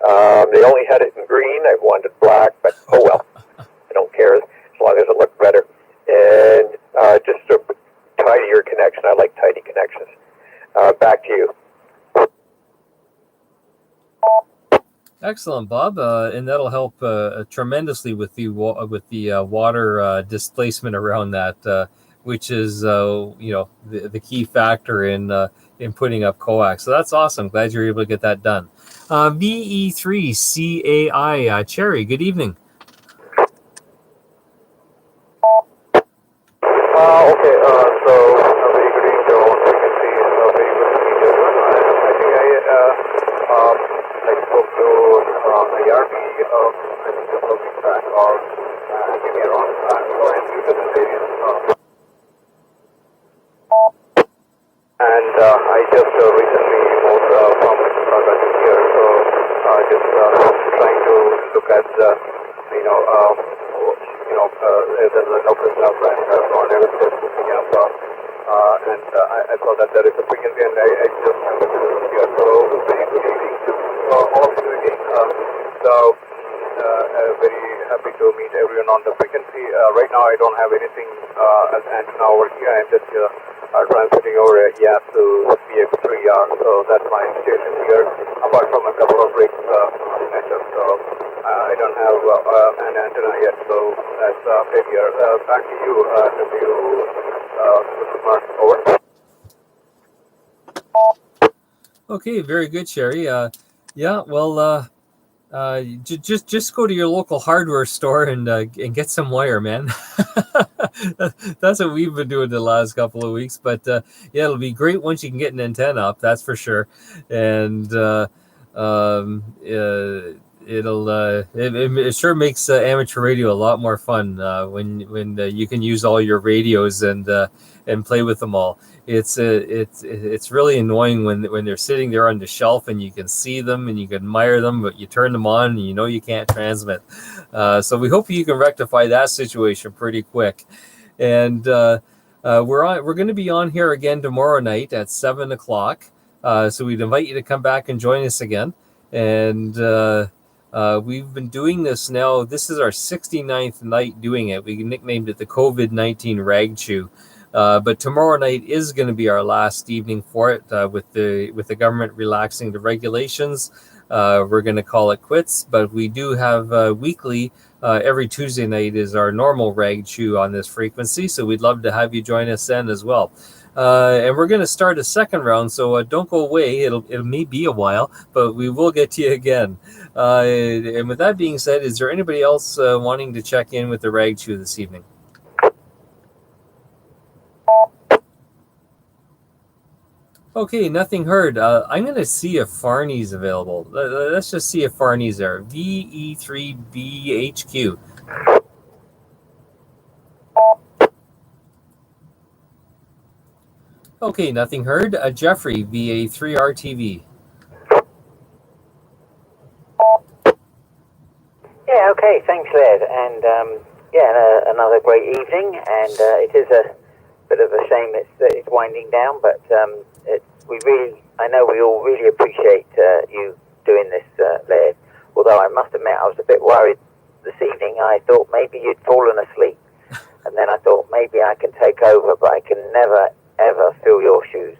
They only had it in green. I wanted black, but oh well. I don't care as long as it looked better. And just a tidier connection. I like tidy connections. Back to you. Excellent, Bob, and that'll help tremendously with the water displacement around that, which is the key factor in putting up coax. So that's awesome. Glad you're able to get that done. VE3CAI Cherry. Good evening. Okay, so a very good evening to all. You can see a very good to meet everyone. I think I spoke to the RP I think a couple of weeks back, or maybe around so I'm new to this area. And I just recently moved from Mississauga to here, so just trying to look at there's an open up and so on, everything is looking up, and I saw that there is a frequency, and I just wanted to here, so very good evening to all of you again. Very happy to meet everyone on the frequency. Right now I don't have anything as antenna over here. I'm just transmitting over a YAS to BX3R, so that's my station here, apart from a couple of breaks on the network. So I don't have an antenna yet, so that's it here. Back to you, Mark. Over. Okay, very good, Sherry. Yeah, well, just go to your local hardware store and get some wire, man. That's what we've been doing the last couple of weeks. But yeah, it'll be great once you can get an antenna up. That's for sure. And it sure makes amateur radio a lot more fun when you can use all your radios and play with them all. It's really annoying when they're sitting there on the shelf and you can see them and you can admire them, but you turn them on and you know you can't transmit. So we hope you can rectify that situation pretty quick. And we're going to be on here again tomorrow night at 7 o'clock. So we'd invite you to come back and join us again. And we've been doing this now. This is our 69th night doing it. We nicknamed it the COVID-19 Rag Chew. But tomorrow night is going to be our last evening for it. With the government relaxing the regulations, we're going to call it quits. But we do have weekly. Every Tuesday night is our normal Rag Chew on this frequency. So we'd love to have you join us then as well. And we're going to start a second round, so don't go away. It may be a while, but we will get to you again. And with that being said, is there anybody else wanting to check in with the Rag Chew this evening? Okay, nothing heard. I'm going to see if Farney's available. Let's just see if Farney's there. VE3BHQ. Okay, nothing heard. Jeffrey, VA3RTV. Yeah, okay, thanks, Led. And another great evening, and it is a bit of a shame it's winding down, but I know we all really appreciate you doing this, Laird. Although I must admit, I was a bit worried this evening. I thought maybe you'd fallen asleep, and then I thought maybe I can take over, but I can never ever fill your shoes.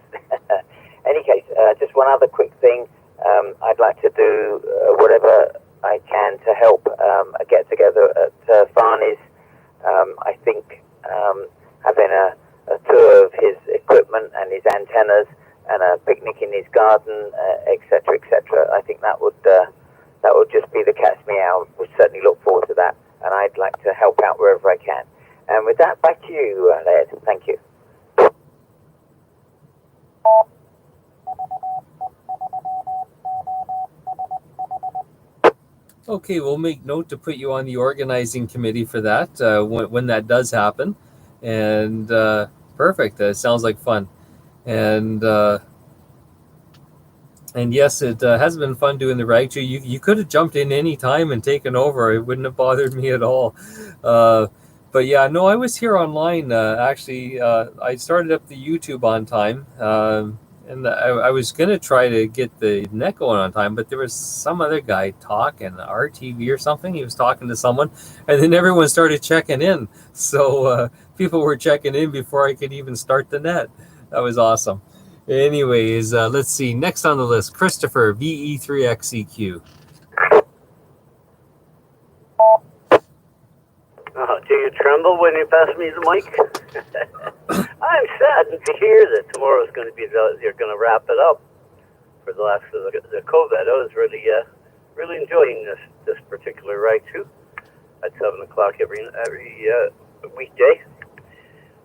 Any case, just one other quick thing. I'd like to do whatever I can to help a get together at Farney's. I think having a tour of his equipment and his antennas and a picnic in his garden, etc., etc. I think that would just be the cat's meow. Would certainly look forward to that, and I'd like to help out wherever I can. And with that, back to you, Laird. Thank you. Okay, we'll make note to put you on the organizing committee for that when that does happen. And perfect. Sounds like fun. And yes, it has been fun doing the rag too. You could have jumped in any time and taken over. It wouldn't have bothered me at all. But yeah, no, I was here online. Actually, I started up the YouTube on time. And I was going to try to get the net going on time, but there was some other guy talking, RTV or something. He was talking to someone, and then everyone started checking in. So people were checking in before I could even start the net. That was awesome. Anyways, let's see. Next on the list, Christopher, VE3XEQ. Do you tremble when you pass me the mic? I'm saddened to hear that tomorrow's going to be you're going to wrap it up for the last of the COVID. I was really enjoying this particular ride too at 7 o'clock every weekday.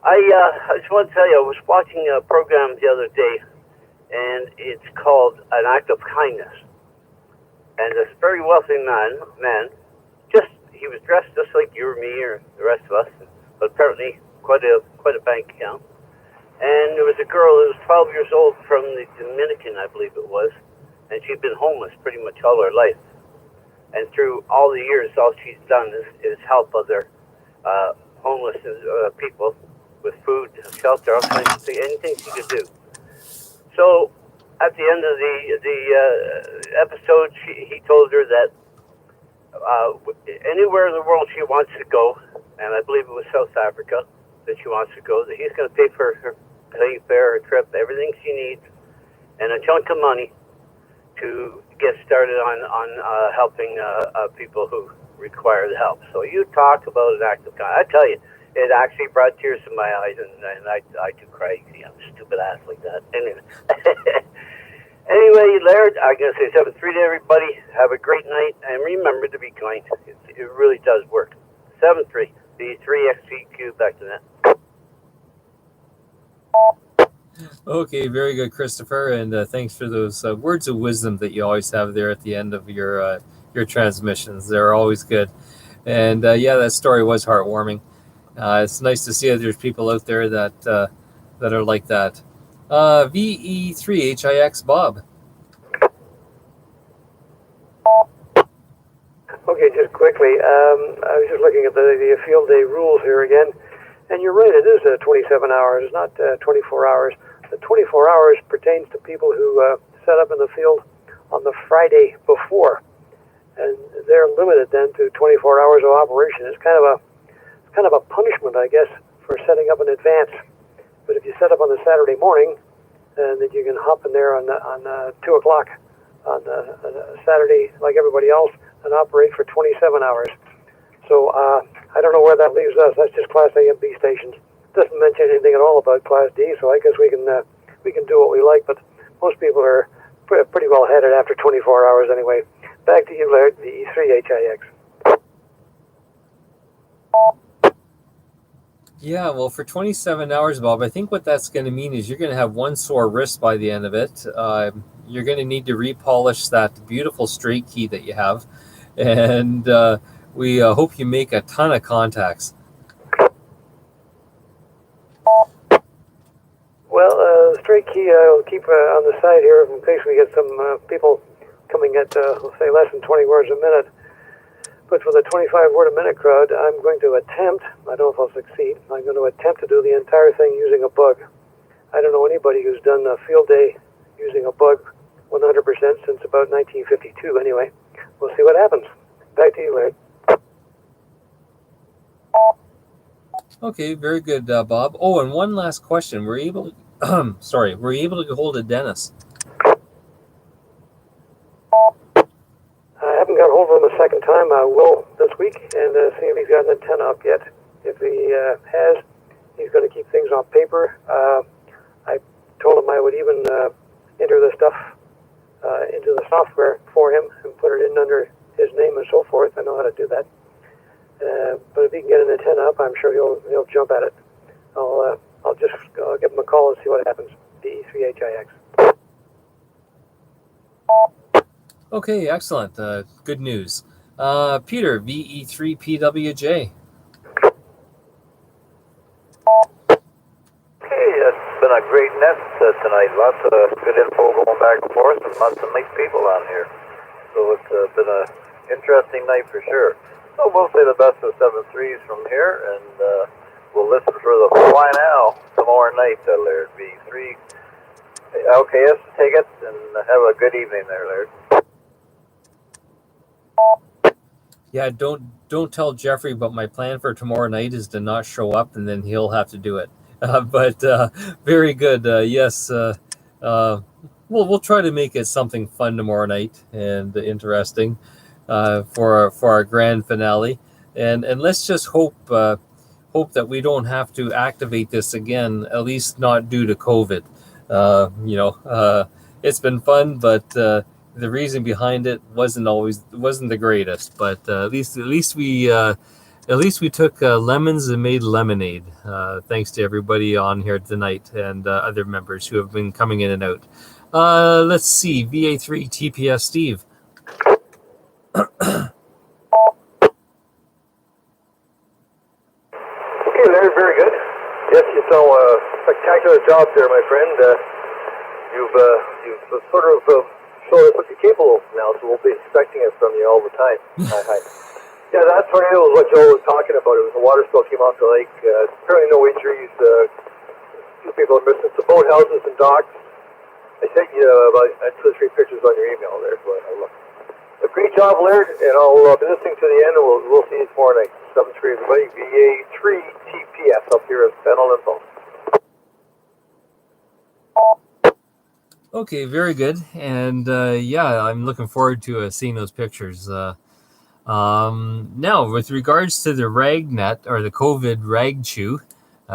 I just want to tell you, I was watching a program the other day, and it's called An Act of Kindness. And this very wealthy man, he was dressed just like you or me or the rest of us, but apparently quite a bank account. And there was a girl who was 12 years old from the Dominican, I believe it was, and she'd been homeless pretty much all her life. And through all the years, all she's done is help other homeless people with food, shelter, all kinds of things, anything she could do. So at the end of the episode, he told her that anywhere in the world she wants to go, and I believe it was South Africa that she wants to go, that he's going to pay for her plane fare, her trip, everything she needs, and a chunk of money to get started on helping people who require the help. So you talk about an act of kindness. I tell you, it actually brought tears to my eyes, and I do cry. See, I'm a stupid ass like that. Anyway. Anyway, Laird, I'm going to say 7-3 to everybody. Have a great night, and remember to be kind. It really does work. 7-3, the 3XCQ, back to that. Okay, very good, Christopher, and thanks for those words of wisdom that you always have there at the end of your transmissions. They're always good. And yeah, that story was heartwarming. It's nice to see that there's people out there that are like that. VE3HIX, Bob. Okay, just quickly, I was just looking at the field day rules here again, and you're right, it is 27 hours, not 24 hours. The 24 hours pertains to people who set up in the field on the Friday before, and they're limited then to 24 hours of operation. It's kind of a punishment, I guess, for setting up in advance. But if you set up on the Saturday morning, and then you can hop in there on 2 o'clock on Saturday, like everybody else, and operate for 27 hours. So I don't know where that leaves us. That's just Class A and B stations. Doesn't mention anything at all about Class D. So I guess we can do what we like. But most people are pretty well headed after 24 hours anyway. Back to you, Laird, the E3HIX. Yeah, well, for 27 hours, Bob, I think what that's going to mean is you're going to have one sore wrist by the end of it. You're going to need to repolish that beautiful straight key that you have. And we hope you make a ton of contacts. Well, straight key I'll keep on the side here in case we get some people coming at, let's say, less than 20 words a minute. But for the 25 word a minute crowd, I'm going to attempt, I don't know if I'll succeed, I'm going to attempt to do the entire thing using a bug. I don't know anybody who's done a field day using a bug 100% since about 1952 anyway. We'll see what happens. Back to you, Larry. Okay, very good, Bob. Oh, and one last question. Were you able to, were you able to get hold of Dennis? I haven't got hold of him a second time. I will this week and see if he's got an antenna up yet. If he has, he's going to keep things on paper. I told him I would even enter the stuff into the software for him and put it in under his name and so forth. I know how to do that. But if he can get an antenna up, I'm sure he'll jump at it. I'll just give him a call and see what happens. DE3HIX. Okay, excellent. Good news. Peter, VE3PWJ. Okay, it's been a great net tonight. Lots of good info going back and forth, and lots of nice people on here. So it's been an interesting night for sure. So we'll say the best of 7-3s from here, and we'll listen for the final tomorrow night, Laird V3. LKS, take it, and have a good evening there, Laird. Yeah, don't tell Jeffrey, but my plan for tomorrow night is to not show up, and then he'll have to do it. But very good. Yes, we'll try to make it something fun tomorrow night and interesting for our grand finale. And let's just hope that we don't have to activate this again, at least not due to COVID. It's been fun, but the reason behind it wasn't the greatest. But at least we took lemons and made lemonade. Thanks to everybody on here tonight and other members who have been coming in and out. Let's see, VA3 TPS Steve. Okay, Larry, very good. Yes, you've done a spectacular job there, my friend. You've sort of showed us what you're capable of now, so we'll be expecting it from you all the time. Hi. Yeah, that tornado was what Joe was talking about. It was a water spill came off the lake. Apparently no injuries. Two people are missing. Some boathouses and docks. I sent you about 2 or 3 pictures on your email there, so I look. A great job, Laird, and I'll be listening to the end, and we'll see you tomorrow night. 7-3, everybody. VA3 TPS up here at Fennel Info. Okay, very good. And yeah, I'm looking forward to seeing those pictures. Now, with regards to the RagNet or the COVID rag chew,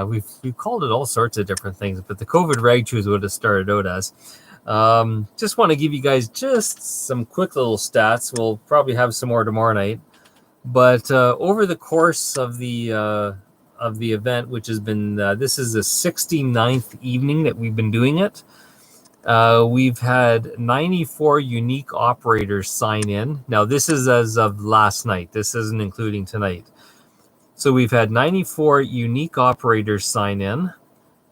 we've called it all sorts of different things, but the COVID rag chew is what it started out as. Just want to give you guys just some quick little stats. We'll probably have some more tomorrow night. But over the course of the event, which has been, this is the 69th evening that we've been doing it. We've had 94 unique operators sign in. Now, this is as of last night. This isn't including tonight. So we've had 94 unique operators sign in.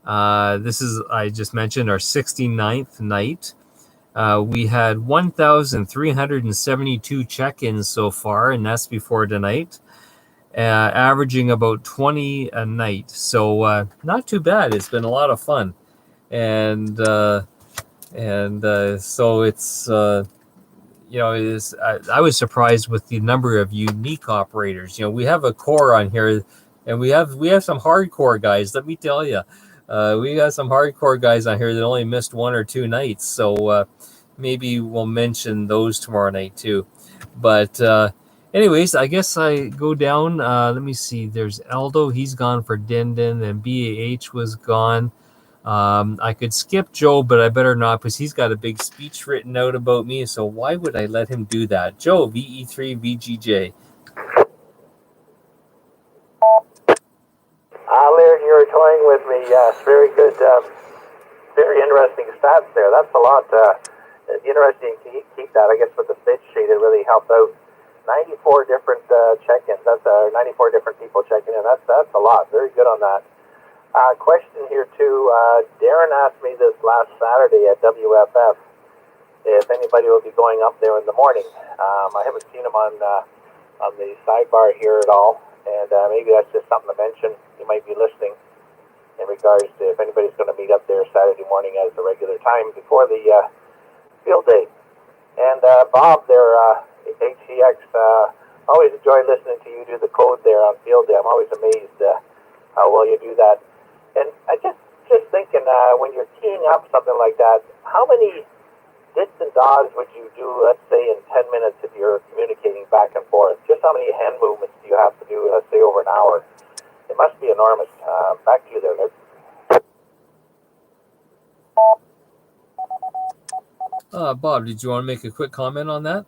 This is, I just mentioned, our 69th night. We had 1,372 check-ins so far, and that's before tonight, averaging about 20 a night. So not too bad. It's been a lot of fun. And so it's, I was surprised with the number of unique operators. We have a core on here, and we have some hardcore guys. Let me tell you, we got some hardcore guys on here that only missed 1 or 2 nights. So maybe we'll mention those tomorrow night too. But anyways, I guess I go down. Let me see. There's Aldo. He's gone for Dindin, and BAH was gone. I could skip Joe, but I better not because he's got a big speech written out about me. So why would I let him do that? Joe, VE3 VGJ. Laird, you're toying with me. Yes, very good. Very interesting stats there. That's a lot. Interesting to keep that. I guess with the pitch sheet, it really helped out. 94 different check-ins. That's 94 different people checking in. That's a lot. Very good on that. Question here too. Darren asked me this last Saturday at WFF if anybody will be going up there in the morning. I haven't seen him on on the sidebar here at all. And maybe that's just something to mention. You might be listening in regards to if anybody's going to meet up there Saturday morning as the regular time before the field day. And Bob there, HCX, always enjoy listening to you do the code there on field day. I'm always amazed how well you do that. And I just thinking, when you're teeing up something like that, how many distant dodge would you do, let's say, in 10 minutes if you're communicating back and forth? Just how many hand movements do you have to do, let's say, over an hour? It must be enormous. Back to you there, Nick. Bob, did you want to make a quick comment on that?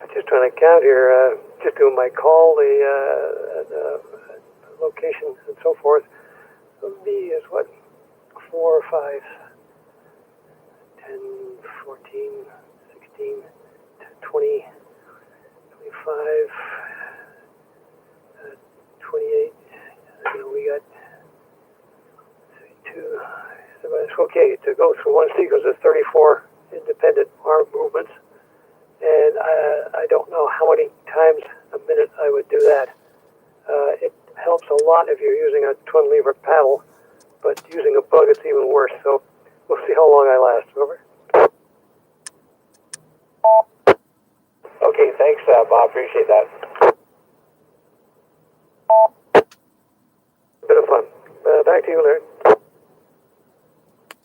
I'm just trying to count here, just doing my call, the location and so forth. So B is what? 4, 5, 10, 14, 16, 20, 25, 28. We got 2. Okay, to go through one sequence of 34 independent arm movements. And I don't know how many times a minute I would do that. It helps a lot if you're using a twin lever paddle, but using a bug it's even worse. So we'll see how long I last. Over. Okay, thanks, Bob. Appreciate that. Bit of fun. Back to you, Larry.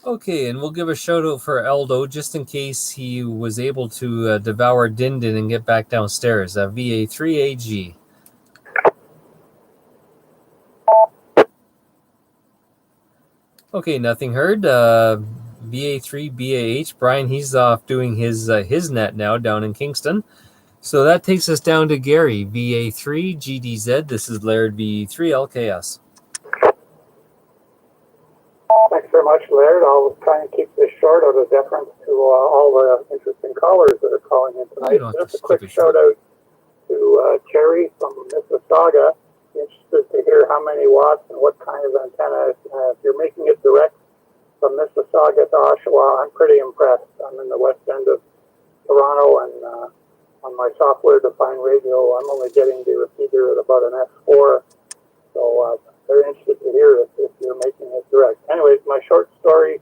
Okay, and we'll give a shout out for Aldo just in case he was able to devour Din Din and get back downstairs. VA3AG. Okay, nothing heard. VA3BAH. Brian, he's off doing his net now down in Kingston. So that takes us down to Gary, VA3GDZ. This is Laird VE3LKS. Thanks very much, Laird. I'll try and keep this short out of deference to all the interesting callers that are calling in tonight. Just a quick shout out to Cherry from Mississauga. Interested to hear how many watts and what kind of antenna. If you're making it direct from Mississauga to Oshawa, I'm pretty impressed. I'm in the west end of Toronto, and on my software-defined radio, I'm only getting the repeater at about an S4. So very interested to hear if you're making it direct. Anyways, my short story,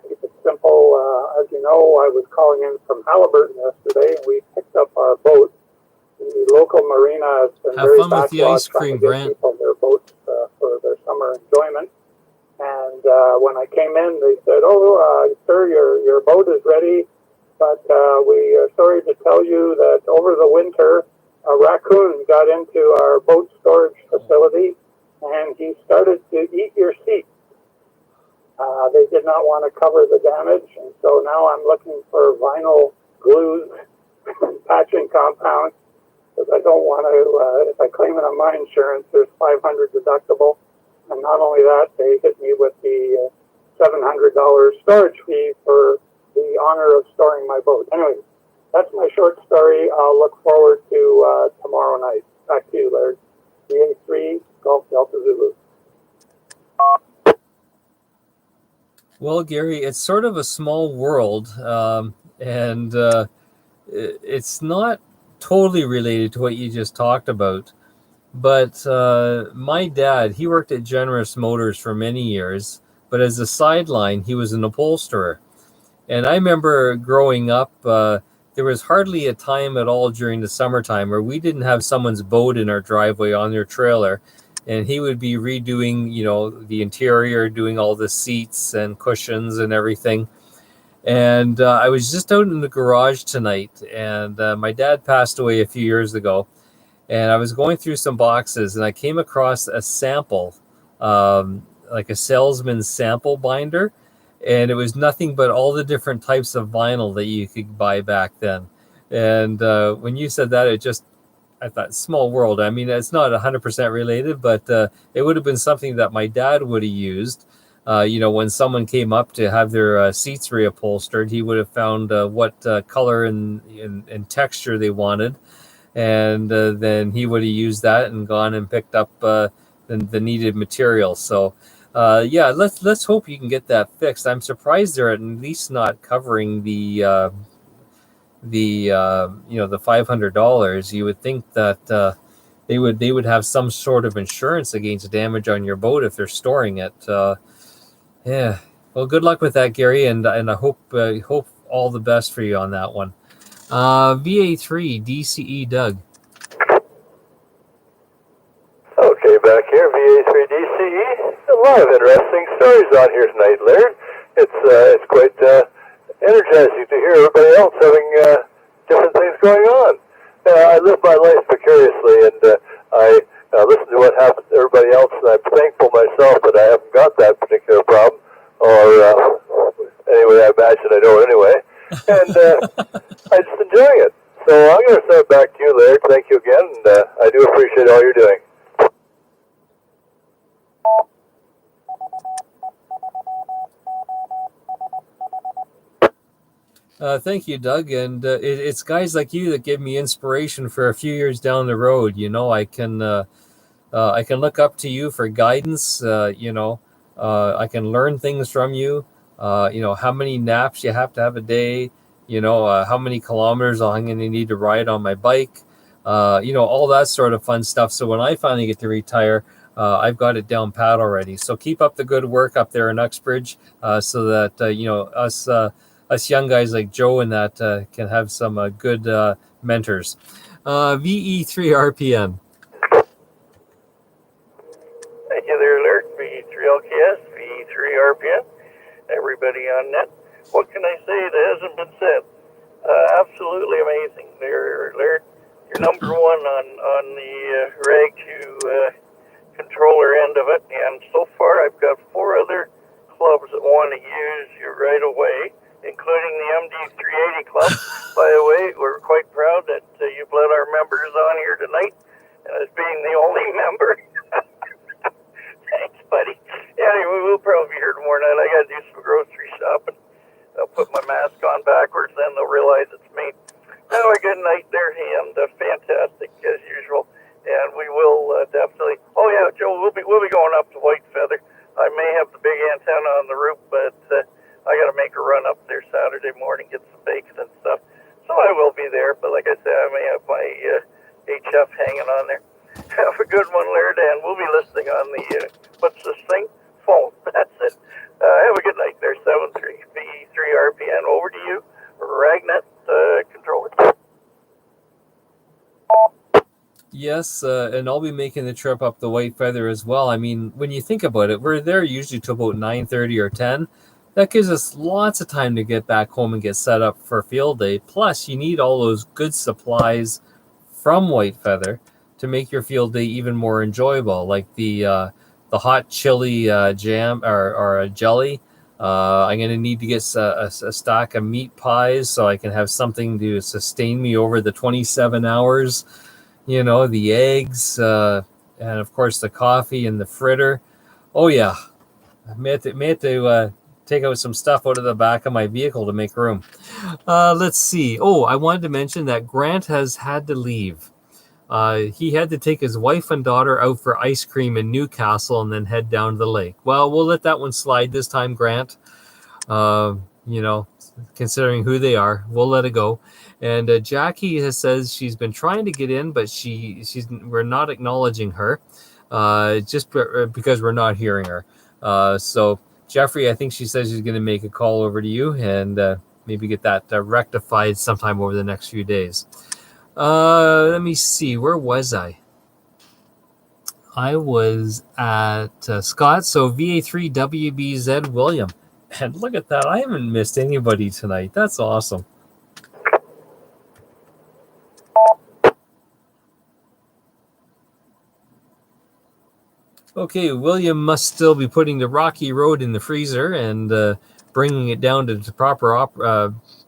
keep it simple. As you know, I was calling in from Halliburton yesterday, and we picked up our boat. The local marina has been very backlogged trying to get people their boats for their summer enjoyment. And when I came in, they said, sir, your boat is ready, but we are sorry to tell you that over the winter, a raccoon got into our boat storage facility, and he started to eat your seat. They did not want to cover the damage, and so now I'm looking for vinyl glues and patching compound, because I don't want to, if I claim it on my insurance, there's $500 deductible. And not only that, they hit me with the $700 storage fee for the honor of storing my boat. Anyway, that's my short story. I'll look forward to tomorrow night. Back to you, Laird. VA3, Golf Delta Zulu. Well, Gary, it's sort of a small world, and it's not totally related to what you just talked about. But my dad, he worked at Generous Motors for many years, but as a sideline, he was an upholsterer. And I remember growing up, there was hardly a time at all during the summertime where we didn't have someone's boat in our driveway on their trailer. And he would be redoing, the interior, doing all the seats and cushions and everything. And I was just out in the garage tonight, and my dad passed away a few years ago. And I was going through some boxes, and I came across a sample, like a salesman's sample binder. And it was nothing but all the different types of vinyl that you could buy back then. And when you said that, I thought, small world. I mean, it's not 100% related, but it would have been something that my dad would have used. When someone came up to have their seats reupholstered, he would have found what color and texture they wanted. And then he would have used that and gone and picked up the needed material. So, let's hope you can get that fixed. I'm surprised they're at least not covering the the the $500, you would think that they would have some sort of insurance against damage on your boat if they're storing it. Yeah. Well, good luck with that, Gary, and I hope all the best for you on that one. VA3 DCE Doug. Okay, back here, VA3DCE. A lot of interesting stories on here tonight, Laird. It's quite energizing to hear everybody else having different things going on. I live my life vicariously, and I listen to what happens to everybody else, and I'm thankful myself that I haven't got that particular problem. Or anyway, I imagine I don't anyway. And I'm just enjoying it. So I'm going to send it back to you, Laird. Thank you again, and I do appreciate all you're doing. Thank you, Doug. And it's guys like you that give me inspiration for a few years down the road. I can look up to you for guidance. I can learn things from you. How many naps you have to have a day. How many kilometers I'm going to need to ride on my bike. All that sort of fun stuff. So when I finally get to retire, I've got it down pat already. So keep up the good work up there in Uxbridge, so that us young guys like Joe and that can have some good mentors. VE3 RPN. Thank you there, Laird. VE3LKS, VE3RPN, everybody on net. What can I say that hasn't been said? Absolutely amazing. There, Laird, you're number one on the Rag 2 controller end of it, and so far I've got 4 other clubs that want to use you right away, including the MD380 Club. By the way, we're quite proud that you've let our members on here tonight, as being the only member. Thanks, buddy. Anyway, we'll probably be here tomorrow night. I got to do some grocery shopping. I'll put my mask on backwards, then they'll realize it's me. Anyway, good night there, and fantastic as usual. And we will definitely. Oh yeah, Joe, we'll be going up to White Feather. I may have the big antenna on the roof, but I got to make a run up there Saturday morning, get some bacon and stuff. So I will be there. But like I said, I may have my HF hanging on there. Have a good one, Laird, and we'll be listening on the, what's this thing? Phone. That's it. Have a good night there, 73 VE3 RPN. Over to you, Ragnet controller. Yes, and I'll be making the trip up the White Feather as well. I mean, when you think about it, we're there usually till about 9:30 or 10. That gives us lots of time to get back home and get set up for field day. Plus, you need all those good supplies from White Feather to make your field day even more enjoyable, like the hot chili jam or a jelly. I'm going to need to get a stack of meat pies so I can have something to sustain me over the 27 hours. The eggs, and of course the coffee and the fritter. Oh yeah, I may have to take out some stuff out of the back of my vehicle to make room. Let's see. Oh, I wanted to mention that Grant has had to leave. He had to take his wife and daughter out for ice cream in Newcastle and then head down to the lake. Well, we'll let that one slide this time, Grant. Considering who they are, we'll let it go. And Jackie says she's been trying to get in, but we're not acknowledging her, just because we're not hearing her. So Jeffrey, I think she says she's going to make a call over to you and maybe get that rectified sometime over the next few days. Let me see. Where was I? I was at Scott. So VA3WBZ William. And look at that. I haven't missed anybody tonight. That's awesome. Okay, William must still be putting the Rocky Road in the freezer and bringing it down to the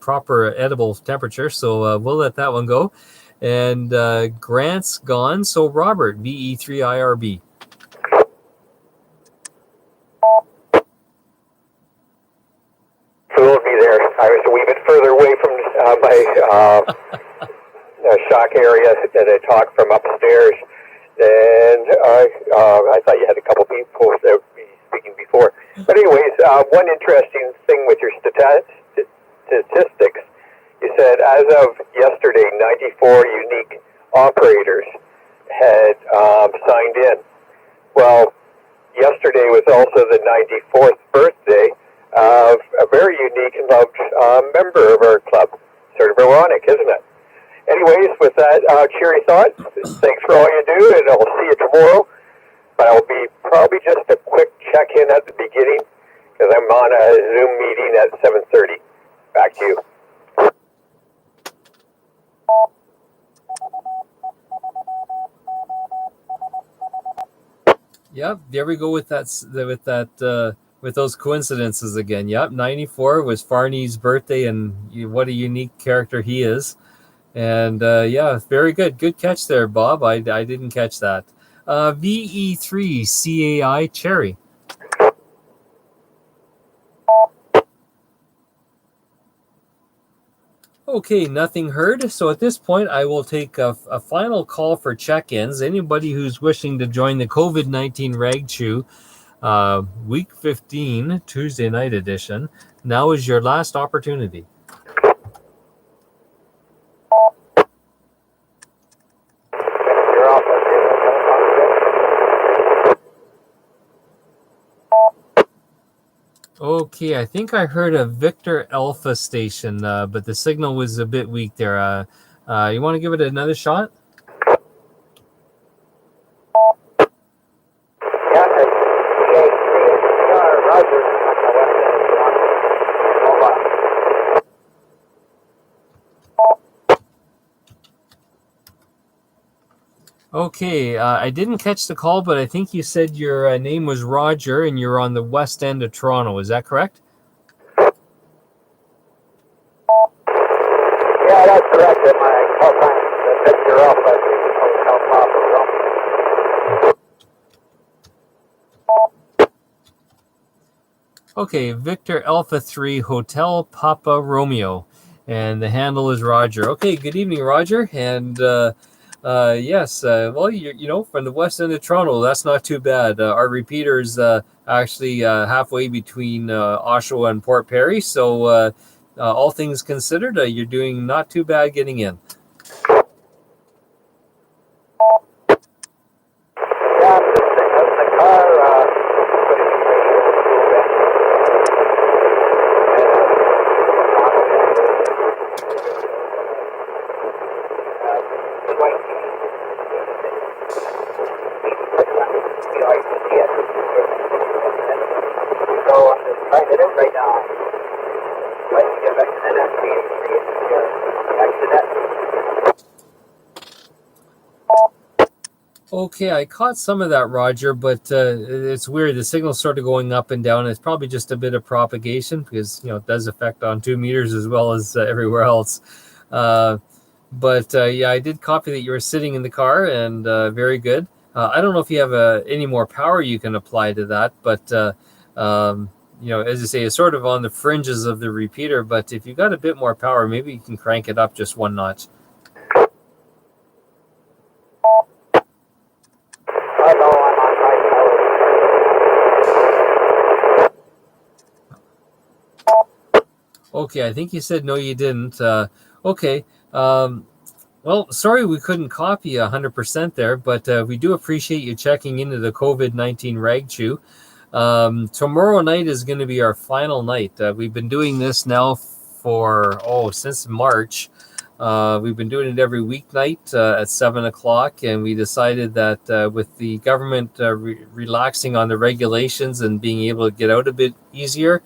proper edible temperature. So we'll let that one go. And Grant's gone. So Robert, VE3IRB. So we'll be there. I was a wee bit further away from my shock area that I talked from upstairs. And I thought you had a couple people that would be speaking before. But anyways, one interesting thing with your statistics, you said as of yesterday, 94 unique operators had signed in. Well, yesterday was also the 94th birthday of a very unique and loved member of our club. Sort of ironic, isn't it? Anyways, with that cheery thought, thanks for all you do, and I'll see you tomorrow. But I'll be probably just a quick check-in at the beginning, because I'm on a Zoom meeting at 7:30. Back to you. Yep, there we go with with those coincidences again. Yep, 94 was Farney's birthday, and what a unique character he is. And yeah, very good. Good catch there, Bob. I didn't catch that. VE3 CAI Cherry. Okay, nothing heard. So at this point, I will take a final call for check-ins. Anybody who's wishing to join the COVID-19 Rag Chew Week 15 Tuesday night edition, now is your last opportunity. Okay, I think I heard a Victor Alpha station, but the signal was a bit weak there. You want to give it another shot? Okay, I didn't catch the call, but I think you said your name was Roger and you're on the west end of Toronto. Is that correct? Yeah, that's correct. My call sign is Victor Alpha, Hotel Papa Romeo. Okay, Victor Alpha 3 Hotel Papa Romeo, and the handle is Roger. Okay, good evening, Roger, and yes, well, you know, from the west end of Toronto, that's not too bad. Our repeater's actually halfway between Oshawa and Port Perry, so all things considered, you're doing not too bad getting in. Okay, I caught some of that, Roger, but it's weird. The signal's sort of going up and down. It's probably just a bit of propagation because, you know, it does affect on 2 meters as well as everywhere else. But yeah, I did copy that you were sitting in the car, and very good. I don't know if you have any more power you can apply to that, but you know, as I say, it's sort of on the fringes of the repeater. But if you got a bit more power, maybe you can crank it up just one notch. Okay, I think you said no, you didn't. Okay. Well, sorry we couldn't copy 100% there, but we do appreciate you checking into the COVID-19 Rag Chew. Tomorrow night is going to be our final night. We've been doing this now for, since March. We've been doing it every weeknight at 7 o'clock, and we decided that with the government relaxing on the regulations and being able to get out a bit easier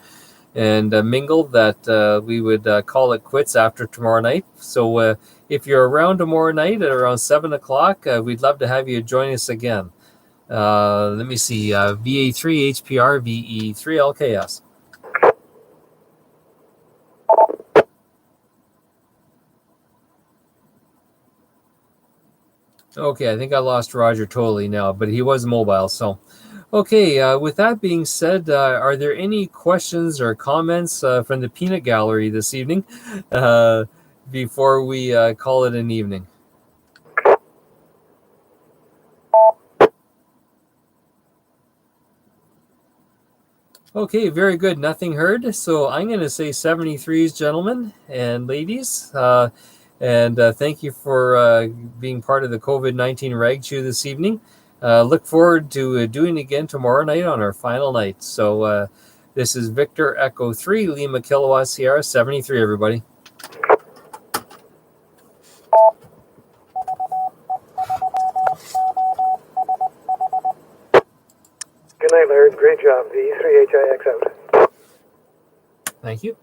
and mingle, that we would call it quits after tomorrow night. So if you're around tomorrow night at around 7 o'clock, we'd love to have you join us again. Let me see, VA3 HPR, VE3 LKS. Okay, I think I lost Roger totally now, but he was mobile, so. Okay, with that being said, are there any questions or comments from the peanut gallery this evening before we call it an evening? Okay, very good. Nothing heard. So I'm going to say 73s, gentlemen and ladies. And thank you for being part of the COVID-19 Rag Chew this evening. Look forward to doing it again tomorrow night on our final night. So this is Victor Echo 3, Lima Kilowatt Sierra 73, everybody. Good night, Larry. Great job. V3HIX out. Thank you.